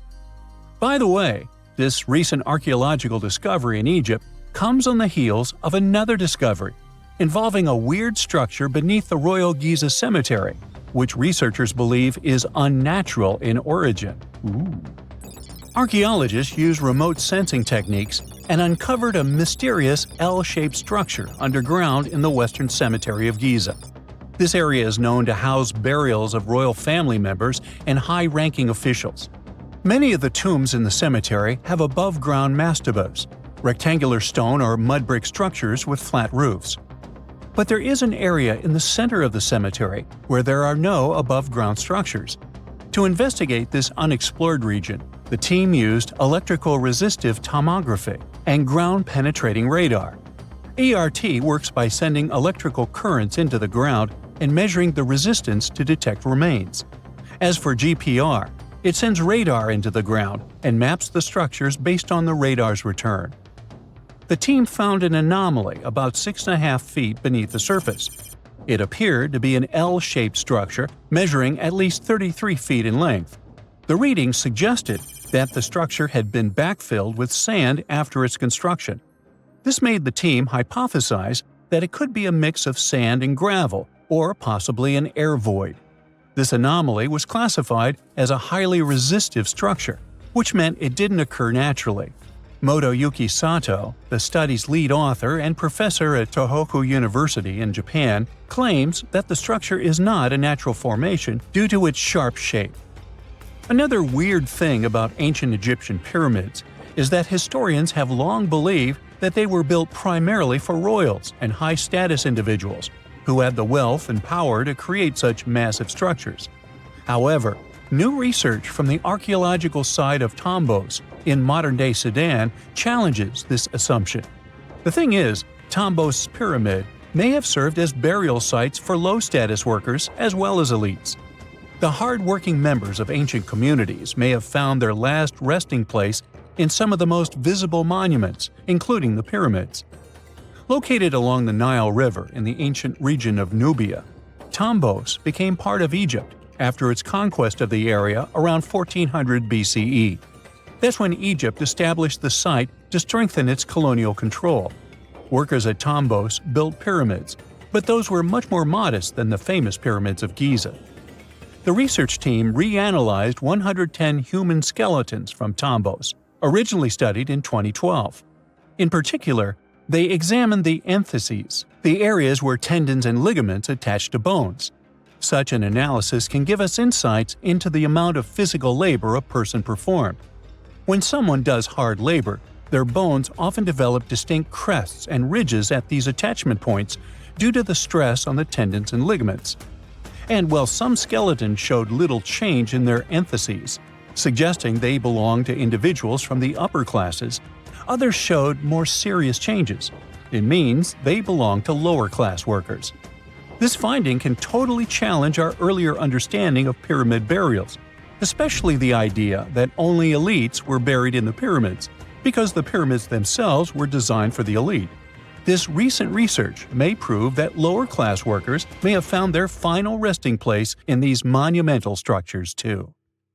By the way, this recent archaeological discovery in Egypt comes on the heels of another discovery involving a weird structure beneath the Royal Giza Cemetery, which researchers believe is unnatural in origin. Archaeologists used remote sensing techniques and uncovered a mysterious L-shaped structure underground in the Western Cemetery of Giza. This area is known to house burials of royal family members and high-ranking officials. Many of the tombs in the cemetery have above-ground mastabas, rectangular stone or mud brick structures with flat roofs. But there is an area in the center of the cemetery where there are no above-ground structures. To investigate this unexplored region, the team used electrical resistive tomography and ground-penetrating radar. ERT works by sending electrical currents into the ground and measuring the resistance to detect remains. As for GPR, it sends radar into the ground and maps the structures based on the radar's return. The team found an anomaly about 6.5 feet beneath the surface. It appeared to be an L-shaped structure measuring at least 33 feet in length. The readings suggested that the structure had been backfilled with sand after its construction. This made the team hypothesize that it could be a mix of sand and gravel, or possibly an air void. This anomaly was classified as a highly resistive structure, which meant it didn't occur naturally. Motoyuki Sato, the study's lead author and professor at Tohoku University in Japan, claims that the structure is not a natural formation due to its sharp shape. Another weird thing about ancient Egyptian pyramids is that historians have long believed that they were built primarily for royals and high-status individuals who had the wealth and power to create such massive structures. However, new research from the archaeological site of Tombos in modern-day Sudan challenges this assumption. The thing is, Tombos' pyramid may have served as burial sites for low-status workers as well as elites. The hard-working members of ancient communities may have found their last resting place in some of the most visible monuments, including the pyramids. Located along the Nile River in the ancient region of Nubia, Tombos became part of Egypt after its conquest of the area around 1400 BCE. That's when Egypt established the site to strengthen its colonial control. Workers at Tombos built pyramids, but those were much more modest than the famous pyramids of Giza. The research team reanalyzed 110 human skeletons from Tombos, originally studied in 2012. In particular, they examined the entheses, the areas where tendons and ligaments attach to bones. Such an analysis can give us insights into the amount of physical labor a person performed. When someone does hard labor, their bones often develop distinct crests and ridges at these attachment points due to the stress on the tendons and ligaments. And while some skeletons showed little change in their entheses, suggesting they belonged to individuals from the upper classes, others showed more serious changes. It means they belong to lower-class workers. This finding can totally challenge our earlier understanding of pyramid burials, especially the idea that only elites were buried in the pyramids, because the pyramids themselves were designed for the elite. This recent research may prove that lower-class workers may have found their final resting place in these monumental structures too.